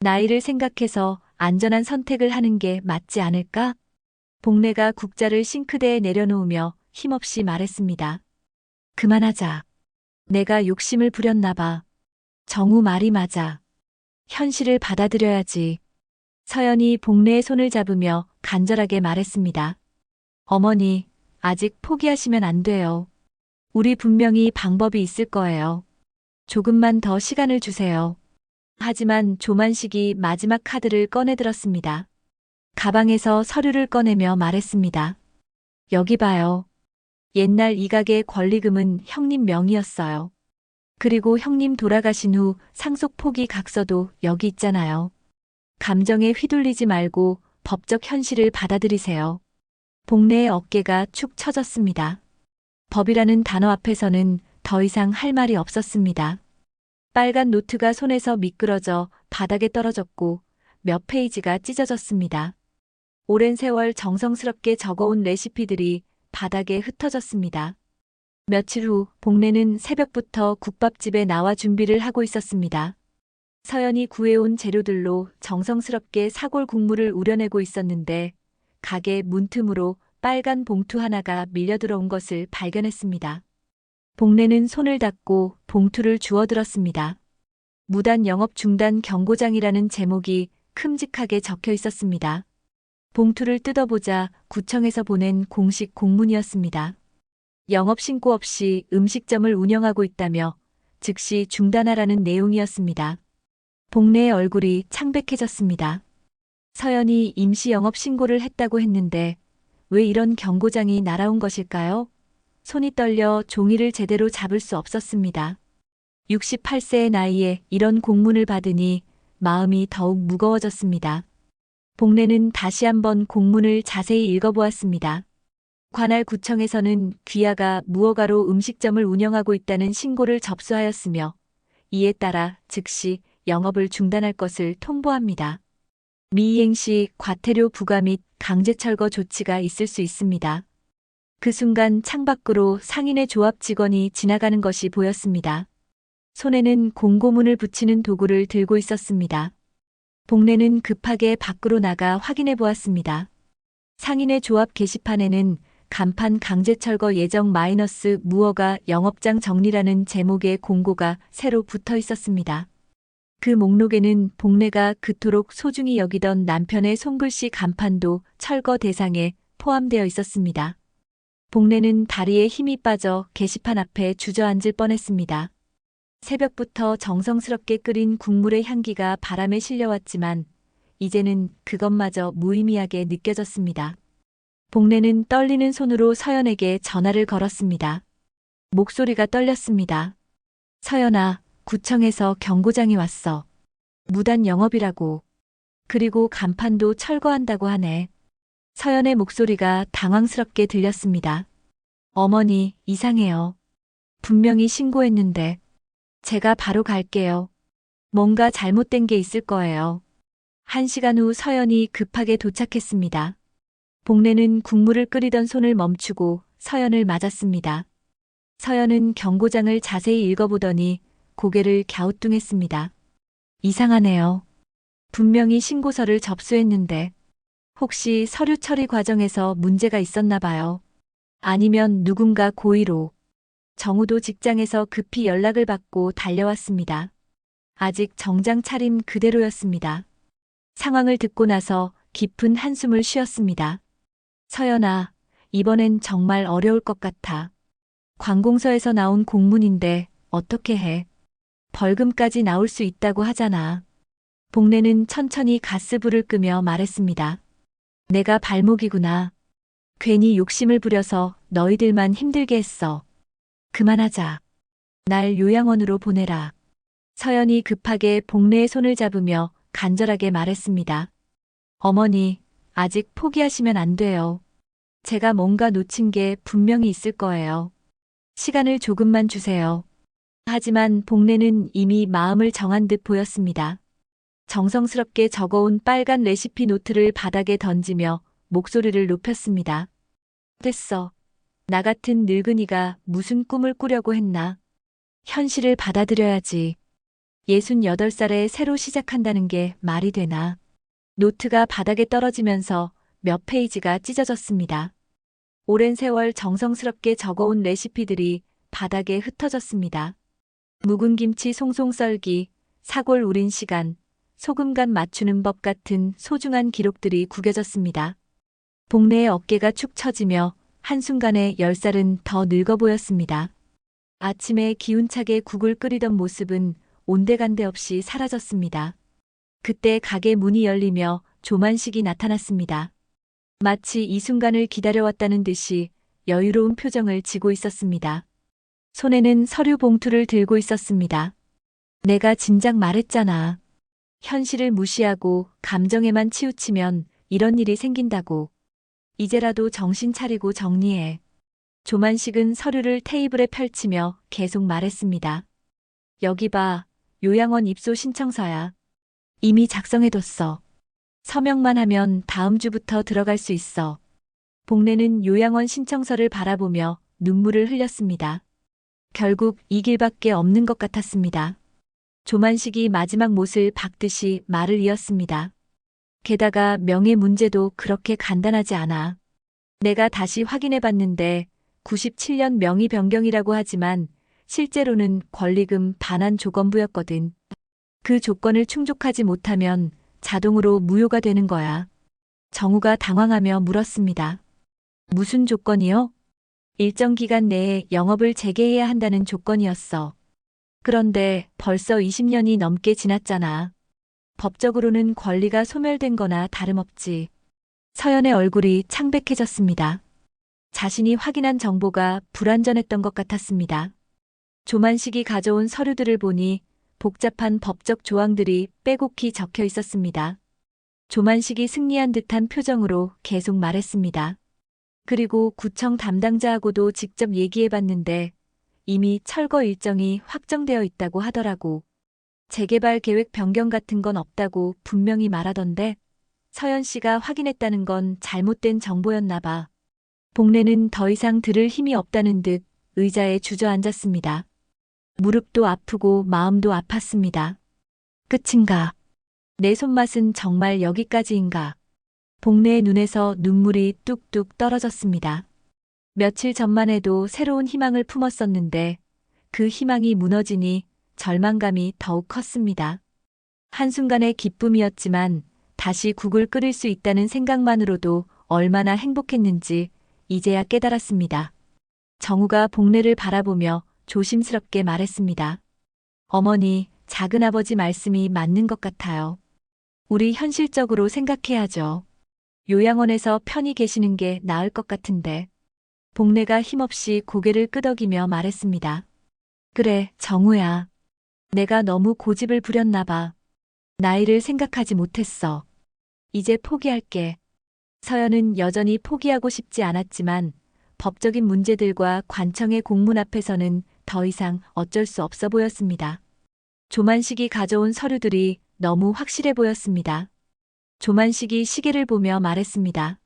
Speaker 2: 나이를 생각해서 안전한 선택을 하는 게 맞지 않을까? 복례가 국자를 싱크대에 내려놓으며 힘없이 말했습니다. 그만하자. 내가 욕심을 부렸나 봐. 정우 말이 맞아. 현실을 받아들여야지. 서연이 복례의 손을 잡으며 간절하게 말했습니다. 어머니, 아직 포기하시면 안 돼요. 우리 분명히 방법이 있을 거예요. 조금만 더 시간을 주세요. 하지만 조만식이 마지막 카드를 꺼내들었습니다. 가방에서 서류를 꺼내며 말했습니다. 여기 봐요. 옛날 이 가게 권리금은 형님 명의였어요. 그리고 형님 돌아가신 후 상속 포기 각서도 여기 있잖아요. 감정에 휘둘리지 말고 법적 현실을 받아들이세요. 복례의 어깨가 축 처졌습니다. 법이라는 단어 앞에서는 더 이상 할 말이 없었습니다. 빨간 노트가 손에서 미끄러져 바닥에 떨어졌고 몇 페이지가 찢어졌습니다. 오랜 세월 정성스럽게 적어온 레시피들이 바닥에 흩어졌습니다. 며칠 후 복례는 새벽부터 국밥집에 나와 준비를 하고 있었습니다. 서연이 구해온 재료들로 정성스럽게 사골 국물을 우려내고 있었는데 가게 문틈으로 빨간 봉투 하나가 밀려 들어온 것을 발견했습니다. 복례는 손을 닫고 봉투를 주워들었습니다. 무단 영업 중단 경고장이라는 제목이 큼직하게 적혀 있었습니다. 봉투를 뜯어보자 구청에서 보낸 공식 공문이었습니다. 영업 신고 없이 음식점을 운영하고 있다며 즉시 중단하라는 내용이었습니다. 복례의 얼굴이 창백해졌습니다. 서연이 임시 영업 신고를 했다고 했는데 왜 이런 경고장이 날아온 것일까요? 손이 떨려 종이를 제대로 잡을 수 없었습니다. 68세의 나이에 이런 공문을 받으니 마음이 더욱 무거워졌습니다. 복례는 다시 한번 공문을 자세히 읽어보았습니다. 관할 구청에서는 귀하가 무허가로 음식점을 운영하고 있다는 신고를 접수하였으며 이에 따라 즉시 영업을 중단할 것을 통보합니다. 미이행 시 과태료 부과 및 강제 철거 조치가 있을 수 있습니다. 그 순간 창밖으로 상인의 조합 직원이 지나가는 것이 보였습니다. 손에는 공고문을 붙이는 도구를 들고 있었습니다. 복례는 급하게 밖으로 나가 확인해 보았습니다. 상인의 조합 게시판에는 간판 강제 철거 예정 마이너스 무허가 영업장 정리라는 제목의 공고가 새로 붙어 있었습니다. 그 목록에는 복례가 그토록 소중히 여기던 남편의 손글씨 간판도 철거 대상에 포함되어 있었습니다. 복례는 다리에 힘이 빠져 게시판 앞에 주저앉을 뻔했습니다. 새벽부터 정성스럽게 끓인 국물의 향기가 바람에 실려왔지만 이제는 그것마저 무의미하게 느껴졌습니다. 복례는 떨리는 손으로 서연에게 전화를 걸었습니다. 목소리가 떨렸습니다. 서연아, 구청에서 경고장이 왔어. 무단 영업이라고. 그리고 간판도 철거한다고 하네. 서연의 목소리가 당황스럽게 들렸습니다. 어머니, 이상해요. 분명히 신고했는데. 제가 바로 갈게요. 뭔가 잘못된 게 있을 거예요. 1시간 후 서연이 급하게 도착했습니다. 복례는 국물을 끓이던 손을 멈추고 서연을 맞았습니다. 서연은 경고장을 자세히 읽어보더니 고개를 갸우뚱했습니다. 이상하네요. 분명히 신고서를 접수했는데 혹시 서류 처리 과정에서 문제가 있었나 봐요. 아니면 누군가 고의로. 정우도 직장에서 급히 연락을 받고 달려왔습니다. 아직 정장 차림 그대로였습니다. 상황을 듣고 나서 깊은 한숨을 쉬었습니다. 서연아, 이번엔 정말 어려울 것 같아. 관공서에서 나온 공문인데 어떻게 해? 벌금까지 나올 수 있다고 하잖아. 복례는 천천히 가스불을 끄며 말했습니다. 내가 발목이구나. 괜히 욕심을 부려서 너희들만 힘들게 했어. 그만하자. 날 요양원으로 보내라. 서연이 급하게 복례의 손을 잡으며 간절하게 말했습니다. 어머니, 아직 포기하시면 안 돼요. 제가 뭔가 놓친 게 분명히 있을 거예요. 시간을 조금만 주세요. 하지만 복례는 이미 마음을 정한 듯 보였습니다. 정성스럽게 적어온 빨간 레시피 노트를 바닥에 던지며 목소리를 높였습니다. 됐어. 나 같은 늙은이가 무슨 꿈을 꾸려고 했나? 현실을 받아들여야지. 68살에 새로 시작한다는 게 말이 되나? 노트가 바닥에 떨어지면서 몇 페이지가 찢어졌습니다. 오랜 세월 정성스럽게 적어온 레시피들이 바닥에 흩어졌습니다. 묵은 김치 송송 썰기, 사골 우린 시간, 소금 간 맞추는 법 같은 소중한 기록들이 구겨졌습니다. 복래의 어깨가 축 처지며 한순간에 10살은 더 늙어 보였습니다. 아침에 기운차게 국을 끓이던 모습은 온데간데 없이 사라졌습니다. 그때 가게 문이 열리며 조만식이 나타났습니다. 마치 이 순간을 기다려왔다는 듯이 여유로운 표정을 지고 있었습니다. 손에는 서류 봉투를 들고 있었습니다. 내가 진작 말했잖아. 현실을 무시하고 감정에만 치우치면 이런 일이 생긴다고. 이제라도 정신 차리고 정리해. 조만식은 서류를 테이블에 펼치며 계속 말했습니다. 여기 봐, 요양원 입소 신청서야. 이미 작성해뒀어. 서명만 하면 다음 주부터 들어갈 수 있어. 복래는 요양원 신청서를 바라보며 눈물을 흘렸습니다. 결국 이 길밖에 없는 것 같았습니다. 조만식이 마지막 못을 박듯이 말을 이었습니다. 게다가 명예 문제도 그렇게 간단하지 않아. 내가 다시 확인해 봤는데 97년 명의 변경이라고 하지만 실제로는 권리금 반환 조건부였거든. 그 조건을 충족하지 못하면 자동으로 무효가 되는 거야. 정우가 당황하며 물었습니다. 무슨 조건이요? 일정 기간 내에 영업을 재개해야 한다는 조건이었어. 그런데 벌써 20년이 넘게 지났잖아. 법적으로는 권리가 소멸된 거나 다름없지. 서연의 얼굴이 창백해졌습니다. 자신이 확인한 정보가 불완전했던 것 같았습니다. 조만식이 가져온 서류들을 보니 복잡한 법적 조항들이 빼곡히 적혀 있었습니다. 조만식이 승리한 듯한 표정으로 계속 말했습니다. 그리고 구청 담당자하고도 직접 얘기해봤는데 이미 철거 일정이 확정되어 있다고 하더라고. 재개발 계획 변경 같은 건 없다고 분명히 말하던데 서연 씨가 확인했다는 건 잘못된 정보였나 봐. 복래는 더 이상 들을 힘이 없다는 듯 의자에 주저앉았습니다. 무릎도 아프고 마음도 아팠습니다. 끝인가? 내 손맛은 정말 여기까지인가? 복래의 눈에서 눈물이 뚝뚝 떨어졌습니다. 며칠 전만 해도 새로운 희망을 품었었는데 그 희망이 무너지니 절망감이 더욱 컸습니다. 한순간의 기쁨이었지만 다시 국을 끓일 수 있다는 생각만으로도 얼마나 행복했는지 이제야 깨달았습니다. 정우가 복래를 바라보며 조심스럽게 말했습니다. 어머니, 작은아버지 말씀이 맞는 것 같아요. 우리 현실적으로 생각해야죠. 요양원에서 편히 계시는 게 나을 것 같은데. 복래가 힘없이 고개를 끄덕이며 말했습니다. 그래, 정우야. 내가 너무 고집을 부렸나 봐. 나이를 생각하지 못했어. 이제 포기할게. 서연은 여전히 포기하고 싶지 않았지만 법적인 문제들과 관청의 공문 앞에서는 더 이상 어쩔 수 없어 보였습니다. 조만식이 가져온 서류들이 너무 확실해 보였습니다. 조만식이 시계를 보며 말했습니다.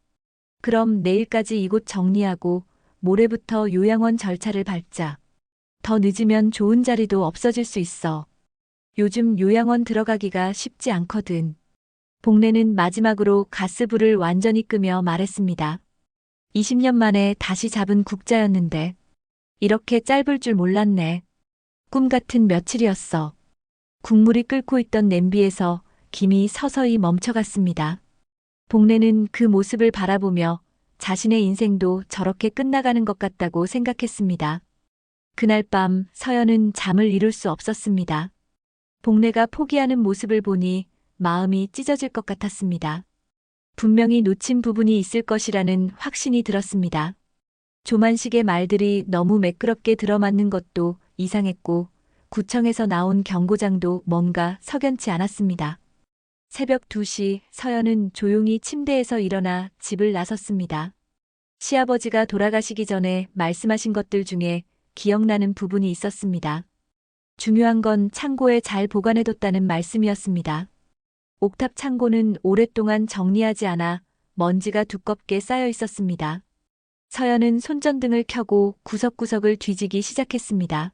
Speaker 2: 그럼 내일까지 이곳 정리하고 모레부터 요양원 절차를 밟자. 더 늦으면 좋은 자리도 없어질 수 있어. 요즘 요양원 들어가기가 쉽지 않거든. 복래는 마지막으로 가스불을 완전히 끄며 말했습니다. 20년 만에 다시 잡은 국자였는데 이렇게 짧을 줄 몰랐네. 꿈 같은 며칠이었어. 국물이 끓고 있던 냄비에서 김이 서서히 멈춰갔습니다. 복래는 그 모습을 바라보며 자신의 인생도 저렇게 끝나가는 것 같다고 생각했습니다. 그날 밤 서연은 잠을 이룰 수 없었습니다. 복래가 포기하는 모습을 보니 마음이 찢어질 것 같았습니다. 분명히 놓친 부분이 있을 것이라는 확신이 들었습니다. 조만식의 말들이 너무 매끄럽게 들어맞는 것도 이상했고 구청에서 나온 경고장도 뭔가 석연치 않았습니다. 새벽 2시 서연은 조용히 침대에서 일어나 집을 나섰습니다. 시아버지가 돌아가시기 전에 말씀하신 것들 중에 기억나는 부분이 있었습니다. 중요한 건 창고에 잘 보관해뒀다는 말씀이었습니다. 옥탑 창고는 오랫동안 정리하지 않아 먼지가 두껍게 쌓여 있었습니다. 서연은 손전등을 켜고 구석구석을 뒤지기 시작했습니다.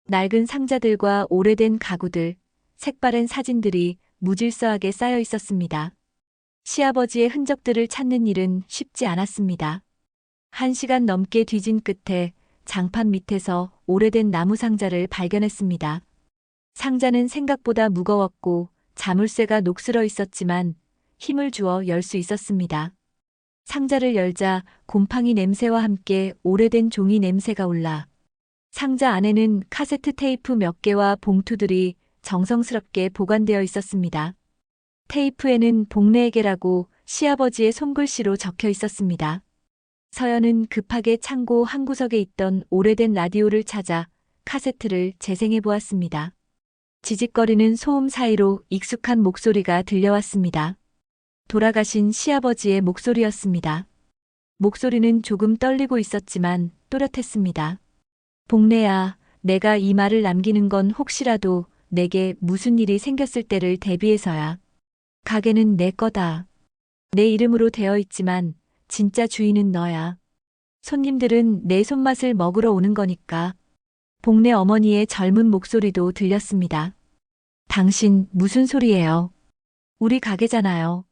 Speaker 2: 낡은 상자들과 오래된 가구들, 색바랜 사진들이 무질서하게 쌓여 있었습니다. 시아버지의 흔적들을 찾는 일은 쉽지 않았습니다. 1시간 넘게 뒤진 끝에 장판 밑에서 오래된 나무 상자를 발견했습니다. 상자는 생각보다 무거웠고 자물쇠가 녹슬어 있었지만 힘을 주어 열 수 있었습니다. 상자를 열자 곰팡이 냄새와 함께 오래된 종이 냄새가 올라 상자 안에는 카세트 테이프 몇 개와 봉투들이 정성스럽게 보관되어 있었습니다. 테이프에는 복내에게라고 시아버지의 손글씨로 적혀 있었습니다. 서연은 급하게 창고 한 구석에 있던 오래된 라디오를 찾아 카세트를 재생해 보았습니다. 지직거리는 소음 사이로 익숙한 목소리가 들려왔습니다. 돌아가신 시아버지의 목소리였습니다. 목소리는 조금 떨리고 있었지만 또렷했습니다. 복내야, 내가 이 말을 남기는 건 혹시라도 내게 무슨 일이 생겼을 때를 대비해서야. 가게는 내 거다. 내 이름으로 되어 있지만 진짜 주인은 너야. 손님들은 내 손맛을 먹으러 오는 거니까. 복내 어머니의 젊은 목소리도 들렸습니다. 당신 무슨 소리예요? 우리 가게잖아요.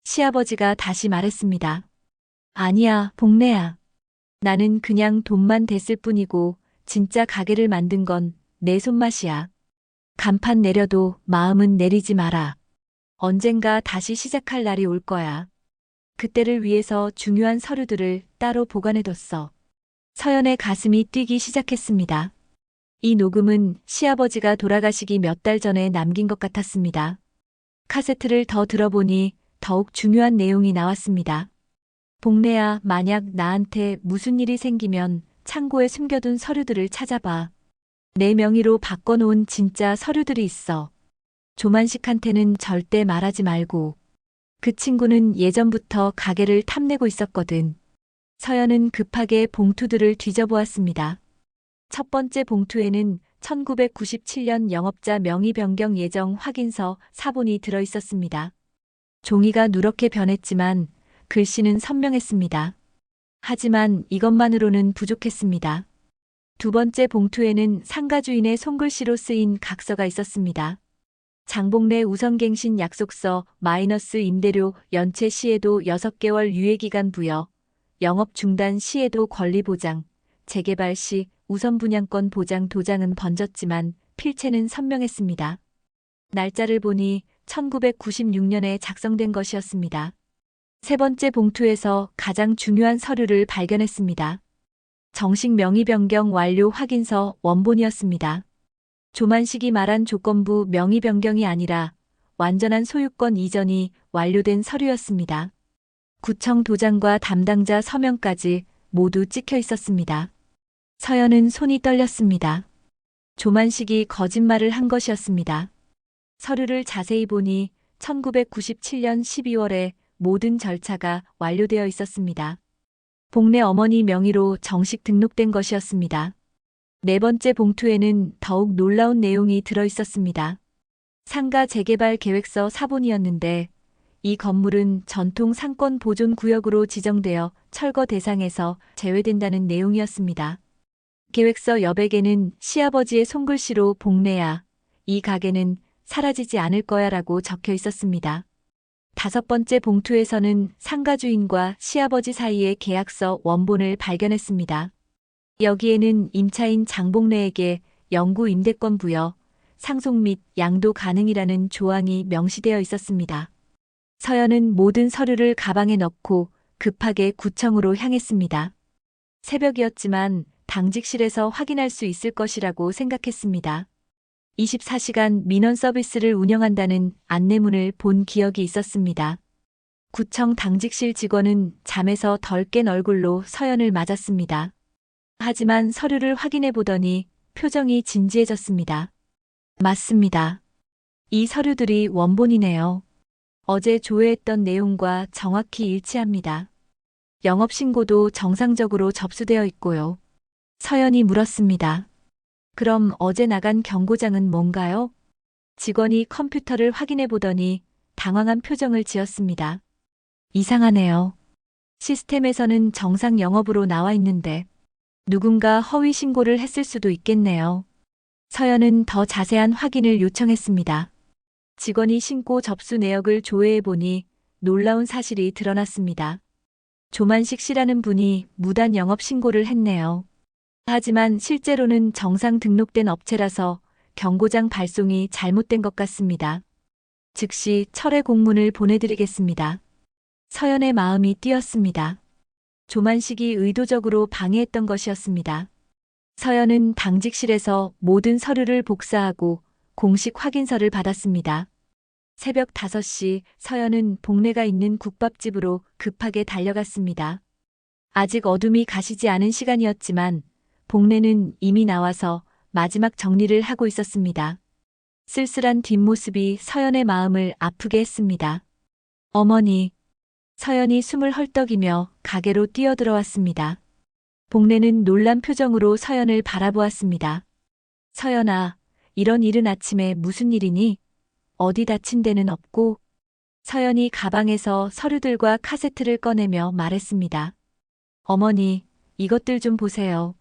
Speaker 2: 시아버지가 다시 말했습니다. 아니야, 복내야. 나는 그냥 돈만 댔을 뿐이고 진짜 가게를 만든 건 내 손맛이야. 간판 내려도 마음은 내리지 마라. 언젠가 다시 시작할 날이 올 거야. 그때를 위해서 중요한 서류들을 따로 보관해뒀어. 서연의 가슴이 뛰기 시작했습니다. 이 녹음은 시아버지가 돌아가시기 몇 달 전에 남긴 것 같았습니다. 카세트를 더 들어보니 더욱 중요한 내용이 나왔습니다. 복내야, 만약 나한테 무슨 일이 생기면 창고에 숨겨둔 서류들을 찾아봐. 내 명의로 바꿔놓은 진짜 서류들이 있어. 조만식한테는 절대 말하지 말고. 그 친구는 예전부터 가게를 탐내고 있었거든. 서연은 급하게 봉투들을 뒤져보았습니다. 첫 번째 봉투에는 1997년 영업자 명의 변경 예정 확인서 사본이 들어 있었습니다. 종이가 누렇게 변했지만 글씨는 선명했습니다. 하지만 이것만으로는 부족했습니다. 두 번째 봉투에는 상가 주인의 손글씨로 쓰인 각서가 있었습니다. 장복내 우선갱신 약속서 마이너스 임대료 연체 시에도 6개월 유예기간 부여, 영업 중단 시에도 권리보장, 재개발 시 우선 분양권 보장 도장은 번졌지만 필체는 선명했습니다. 날짜를 보니 1996년에 작성된 것이었습니다. 세 번째 봉투에서 가장 중요한 서류를 발견했습니다. 정식 명의 변경 완료 확인서 원본이었습니다. 조만식이 말한 조건부 명의 변경이 아니라 완전한 소유권 이전이 완료된 서류였습니다. 구청 도장과 담당자 서명까지 모두 찍혀 있었습니다. 서연은 손이 떨렸습니다. 조만식이 거짓말을 한 것이었습니다. 서류를 자세히 보니 1997년 12월에 모든 절차가 완료되어 있었습니다. 복내 어머니 명의로 정식 등록된 것이었습니다. 네 번째 봉투에는 더욱 놀라운 내용이 들어 있었습니다. 상가 재개발 계획서 사본이었는데 이 건물은 전통 상권 보존 구역으로 지정되어 철거 대상에서 제외된다는 내용이었습니다. 계획서 여백에는 시아버지의 손글씨로 복내야, 이 가게는 사라지지 않을 거야라고 적혀 있었습니다. 다섯 번째 봉투에서는 상가 주인과 시아버지 사이의 계약서 원본을 발견했습니다. 여기에는 임차인 장복래에게 영구 임대권 부여, 상속 및 양도 가능이라는 조항이 명시되어 있었습니다. 서연은 모든 서류를 가방에 넣고 급하게 구청으로 향했습니다. 새벽이었지만 당직실에서 확인할 수 있을 것이라고 생각했습니다. 24시간 민원 서비스를 운영한다는 안내문을 본 기억이 있었습니다. 구청 당직실 직원은 잠에서 덜 깬 얼굴로 서연을 맞았습니다. 하지만 서류를 확인해 보더니 표정이 진지해졌습니다. 맞습니다. 이 서류들이 원본이네요. 어제 조회했던 내용과 정확히 일치합니다. 영업신고도 정상적으로 접수되어 있고요. 서연이 물었습니다. 그럼 어제 나간 경고장은 뭔가요? 직원이 컴퓨터를 확인해 보더니 당황한 표정을 지었습니다. 이상하네요. 시스템에서는 정상 영업으로 나와 있는데 누군가 허위 신고를 했을 수도 있겠네요. 서연은 더 자세한 확인을 요청했습니다. 직원이 신고 접수 내역을 조회해 보니 놀라운 사실이 드러났습니다. 조만식 씨라는 분이 무단 영업 신고를 했네요. 하지만 실제로는 정상 등록된 업체라서 경고장 발송이 잘못된 것 같습니다. 즉시 철회 공문을 보내드리겠습니다. 서연의 마음이 뛰었습니다. 조만식이 의도적으로 방해했던 것이었습니다. 서연은 당직실에서 모든 서류를 복사하고 공식 확인서를 받았습니다. 새벽 5시 서연은 복례가 있는 국밥집으로 급하게 달려갔습니다. 아직 어둠이 가시지 않은 시간이었지만 복례는 이미 나와서 마지막 정리를 하고 있었습니다. 쓸쓸한 뒷모습이 서연의 마음을 아프게 했습니다. 어머니. 서연이 숨을 헐떡이며 가게로 뛰어들어왔습니다. 복례는 놀란 표정으로 서연을 바라보았습니다. 서연아, 이런 이른 아침에 무슨 일이니? 어디 다친 데는 없고? 서연이 가방에서 서류들과 카세트를 꺼내며 말했습니다. 어머니, 이것들 좀 보세요.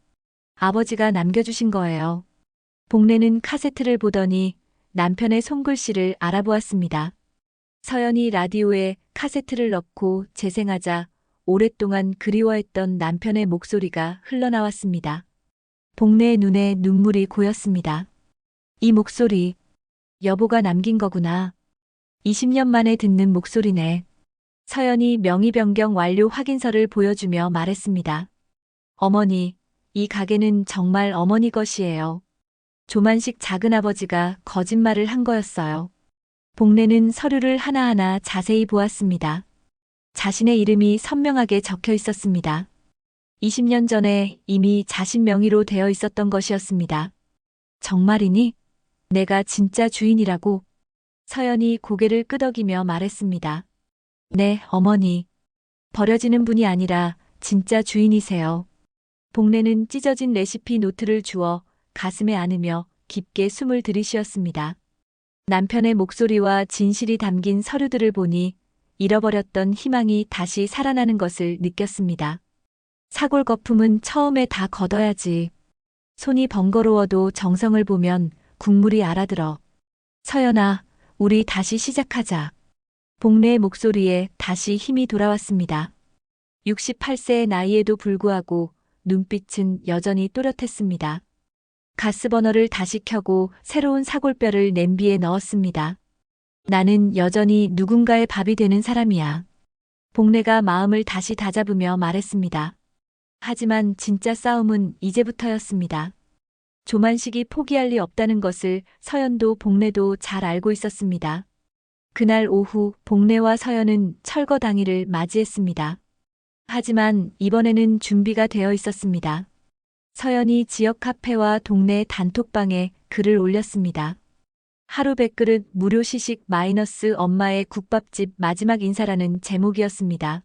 Speaker 2: 아버지가 남겨주신 거예요. 복례는 카세트를 보더니 남편의 손글씨를 알아보았습니다. 서연이 라디오에 카세트를 넣고 재생하자 오랫동안 그리워했던 남편의 목소리가 흘러나왔습니다. 복례의 눈에 눈물이 고였습니다. 이 목소리, 여보가 남긴 거구나. 20년 만에 듣는 목소리네. 서연이 명의 변경 완료 확인서를 보여주며 말했습니다. 어머니, 이 가게는 정말 어머니 것이에요. 조만식 작은아버지가 거짓말을 한 거였어요. 복례는 서류를 하나하나 자세히 보았습니다. 자신의 이름이 선명하게 적혀 있었습니다. 20년 전에 이미 자신 명의로 되어 있었던 것이었습니다. 정말이니? 내가 진짜 주인이라고? 서연이 고개를 끄덕이며 말했습니다. 네, 어머니. 버려지는 분이 아니라 진짜 주인이세요. 복례는 찢어진 레시피 노트를 주워 가슴에 안으며 깊게 숨을 들이쉬었습니다. 남편의 목소리와 진실이 담긴 서류들을 보니 잃어버렸던 희망이 다시 살아나는 것을 느꼈습니다. 사골 거품은 처음에 다 걷어야지. 손이 번거로워도 정성을 보면 국물이 알아들어. 서연아, 우리 다시 시작하자. 복례의 목소리에 다시 힘이 돌아왔습니다. 68세의 나이에도 불구하고 눈빛은 여전히 또렷했습니다. 가스버너를 다시 켜고 새로운 사골뼈를 냄비에 넣었습니다. 나는 여전히 누군가의 밥이 되는 사람이야. 복례가 마음을 다시 다잡으며 말했습니다. 하지만 진짜 싸움은 이제부터였습니다. 조만식이 포기할 리 없다는 것을 서연도 복례도 잘 알고 있었습니다. 그날 오후 복례와 서연은 철거 당일을 맞이했습니다. 하지만 이번에는 준비가 되어 있었습니다. 서연이 지역 카페와 동네 단톡방에 글을 올렸습니다. 하루 100그릇 무료 시식 마이너스 엄마의 국밥집 마지막 인사라는 제목이었습니다.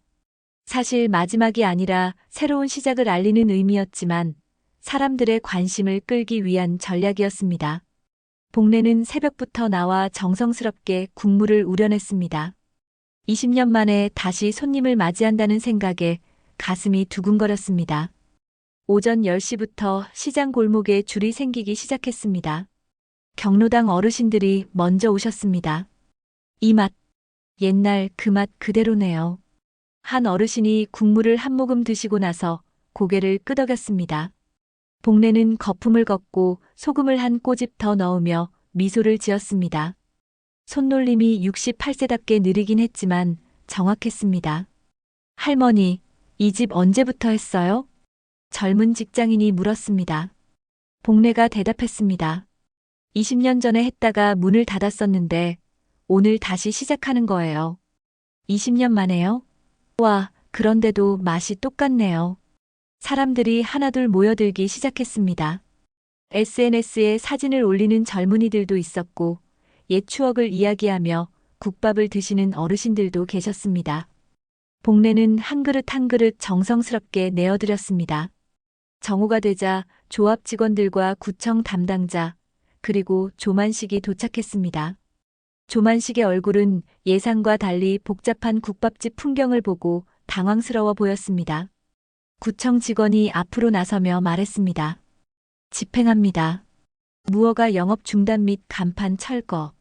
Speaker 2: 사실 마지막이 아니라 새로운 시작을 알리는 의미였지만 사람들의 관심을 끌기 위한 전략이었습니다. 복례는 새벽부터 나와 정성스럽게 국물을 우려냈습니다. 20년 만에 다시 손님을 맞이한다는 생각에 가슴이 두근거렸습니다. 오전 10시부터 시장 골목에 줄이 생기기 시작했습니다. 경로당 어르신들이 먼저 오셨습니다. 이 맛, 옛날 그 맛 그대로네요. 한 어르신이 국물을 한 모금 드시고 나서 고개를 끄덕였습니다. 복례는 거품을 걷고 소금을 한 꼬집 더 넣으며 미소를 지었습니다. 손놀림이 68세답게 느리긴 했지만 정확했습니다. 할머니, 이 집 언제부터 했어요? 젊은 직장인이 물었습니다. 복례가 대답했습니다. 20년 전에 했다가 문을 닫았었는데 오늘 다시 시작하는 거예요. 20년 만에요? 와, 그런데도 맛이 똑같네요. 사람들이 하나둘 모여들기 시작했습니다. SNS에 사진을 올리는 젊은이들도 있었고 옛 추억을 이야기하며 국밥을 드시는 어르신들도 계셨습니다. 복례는 한 그릇 한 그릇 정성스럽게 내어드렸습니다. 정오가 되자 조합 직원들과 구청 담당자 그리고 조만식이 도착했습니다. 조만식의 얼굴은 예상과 달리 복잡한 국밥집 풍경을 보고 당황스러워 보였습니다. 구청 직원이 앞으로 나서며 말했습니다. 집행합니다. 무허가 영업 중단 및 간판 철거.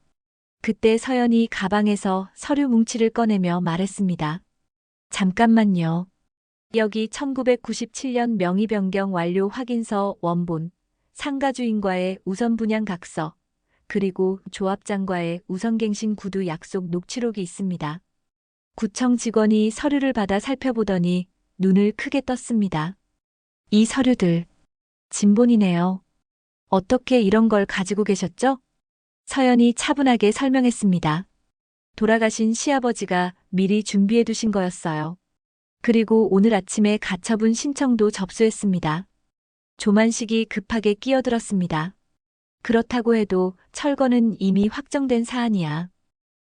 Speaker 2: 그때 서연이 가방에서 서류 뭉치를 꺼내며 말했습니다. 잠깐만요. 여기 1997년 명의 변경 완료 확인서 원본, 상가주인과의 우선 분양 각서, 그리고 조합장과의 우선갱신 구두 약속 녹취록이 있습니다. 구청 직원이 서류를 받아 살펴보더니 눈을 크게 떴습니다. 이 서류들, 진본이네요. 어떻게 이런 걸 가지고 계셨죠? 서연이 차분하게 설명했습니다. 돌아가신 시아버지가 미리 준비해 두신 거였어요. 그리고 오늘 아침에 가처분 신청도 접수했습니다. 조만식이 급하게 끼어들었습니다. 그렇다고 해도 철거는 이미 확정된 사안이야.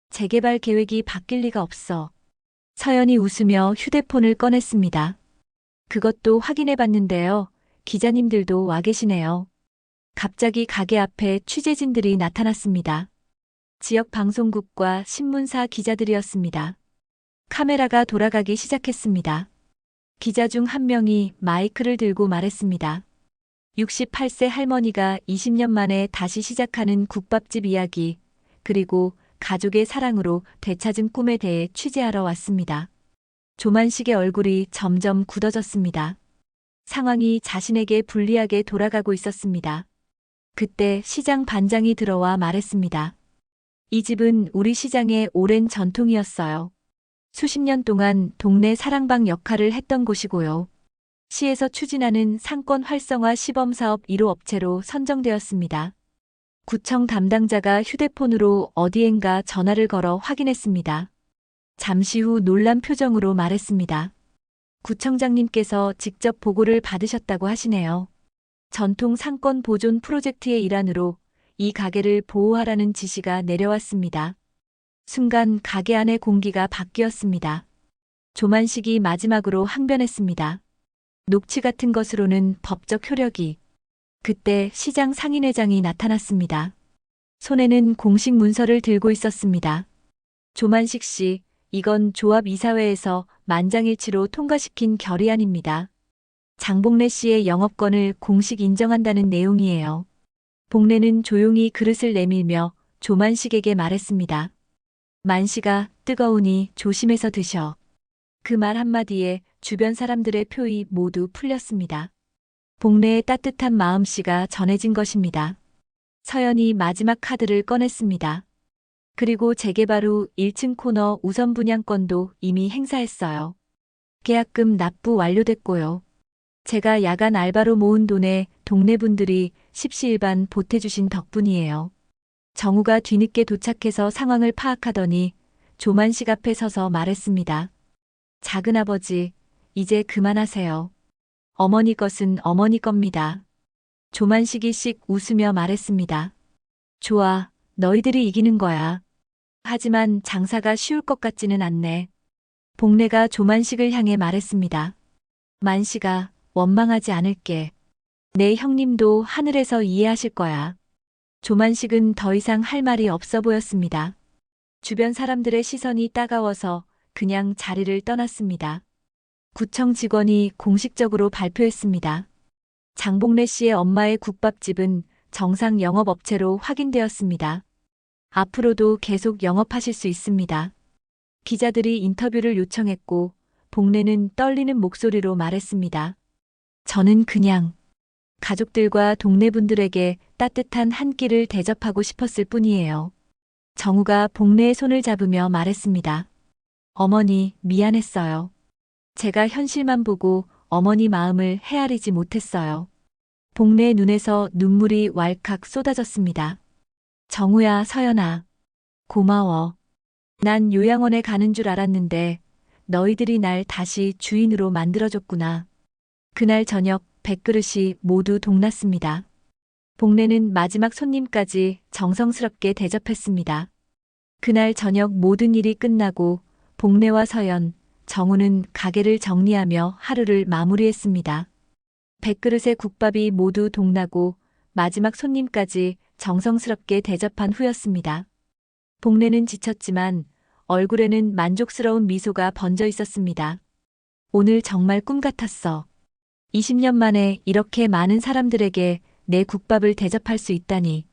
Speaker 2: 재개발 계획이 바뀔 리가 없어. 서연이 웃으며 휴대폰을 꺼냈습니다. 그것도 확인해 봤는데요. 기자님들도 와 계시네요. 갑자기 가게 앞에 취재진들이 나타났습니다. 지역 방송국과 신문사 기자들이었습니다. 카메라가 돌아가기 시작했습니다. 기자 중 한 명이 마이크를 들고 말했습니다. 68세 할머니가 20년 만에 다시 시작하는 국밥집 이야기, 그리고 가족의 사랑으로 되찾은 꿈에 대해 취재하러 왔습니다. 조만식의 얼굴이 점점 굳어졌습니다. 상황이 자신에게 불리하게 돌아가고 있었습니다. 그때 시장 반장이 들어와 말했습니다. 이 집은 우리 시장의 오랜 전통이었어요. 수십 년 동안 동네 사랑방 역할을 했던 곳이고요. 시에서 추진하는 상권 활성화 시범사업 1호 업체로 선정되었습니다. 구청 담당자가 휴대폰으로 어디엔가 전화를 걸어 확인했습니다. 잠시 후 놀란 표정으로 말했습니다. 구청장님께서 직접 보고를 받으셨다고 하시네요. 전통 상권 보존 프로젝트의 일환으로 이 가게를 보호하라는 지시가 내려왔습니다. 순간 가게 안의 공기가 바뀌었습니다. 조만식이 마지막으로 항변했습니다. 녹취 같은 것으로는 법적 효력이. 그때 시장 상인회장이 나타났습니다. 손에는 공식 문서를 들고 있었습니다. 조만식 씨, 이건 조합 이사회에서 만장일치로 통과시킨 결의안입니다. 장복래 씨의 영업권을 공식 인정한다는 내용이에요. 복래는 조용히 그릇을 내밀며 조만식에게 말했습니다. 만씨가 뜨거우니 조심해서 드셔. 그 말 한마디에 주변 사람들의 표이 모두 풀렸습니다. 복래의 따뜻한 마음씨가 전해진 것입니다. 서연이 마지막 카드를 꺼냈습니다. 그리고 재개발 후 1층 코너 우선 분양권도 이미 행사했어요. 계약금 납부 완료됐고요. 제가 야간 알바로 모은 돈에 동네 분들이 십시일반 보태주신 덕분이에요. 정우가 뒤늦게 도착해서 상황을 파악하더니 조만식 앞에 서서 말했습니다. 작은아버지, 이제 그만하세요. 어머니 것은 어머니 겁니다. 조만식이 씩 웃으며 말했습니다. 좋아, 너희들이 이기는 거야. 하지만 장사가 쉬울 것 같지는 않네. 복래가 조만식을 향해 말했습니다. 만씨가 원망하지 않을게. 내 형님도 하늘에서 이해하실 거야. 조만식은 더 이상 할 말이 없어 보였습니다. 주변 사람들의 시선이 따가워서 그냥 자리를 떠났습니다. 구청 직원이 공식적으로 발표했습니다. 장복래 씨의 엄마의 국밥집은 정상 영업업체로 확인되었습니다. 앞으로도 계속 영업하실 수 있습니다. 기자들이 인터뷰를 요청했고 복래는 떨리는 목소리로 말했습니다. 저는 그냥 가족들과 동네 분들에게 따뜻한 한 끼를 대접하고 싶었을 뿐이에요. 정우가 복래의 손을 잡으며 말했습니다. 어머니, 미안했어요. 제가 현실만 보고 어머니 마음을 헤아리지 못했어요. 복래의 눈에서 눈물이 왈칵 쏟아졌습니다. 정우야, 서연아. 고마워. 난 요양원에 가는 줄 알았는데 너희들이 날 다시 주인으로 만들어줬구나. 그날 저녁 100그릇이 모두 동났습니다. 복래는 마지막 손님까지 정성스럽게 대접했습니다. 그날 저녁 모든 일이 끝나고 복래와 서연, 정우는 가게를 정리하며 하루를 마무리했습니다. 100그릇의 국밥이 모두 동나고 마지막 손님까지 정성스럽게 대접한 후였습니다. 복래는 지쳤지만 얼굴에는 만족스러운 미소가 번져 있었습니다. 오늘 정말 꿈 같았어. 20년 만에 이렇게 많은 사람들에게 내 국밥을 대접할 수 있다니.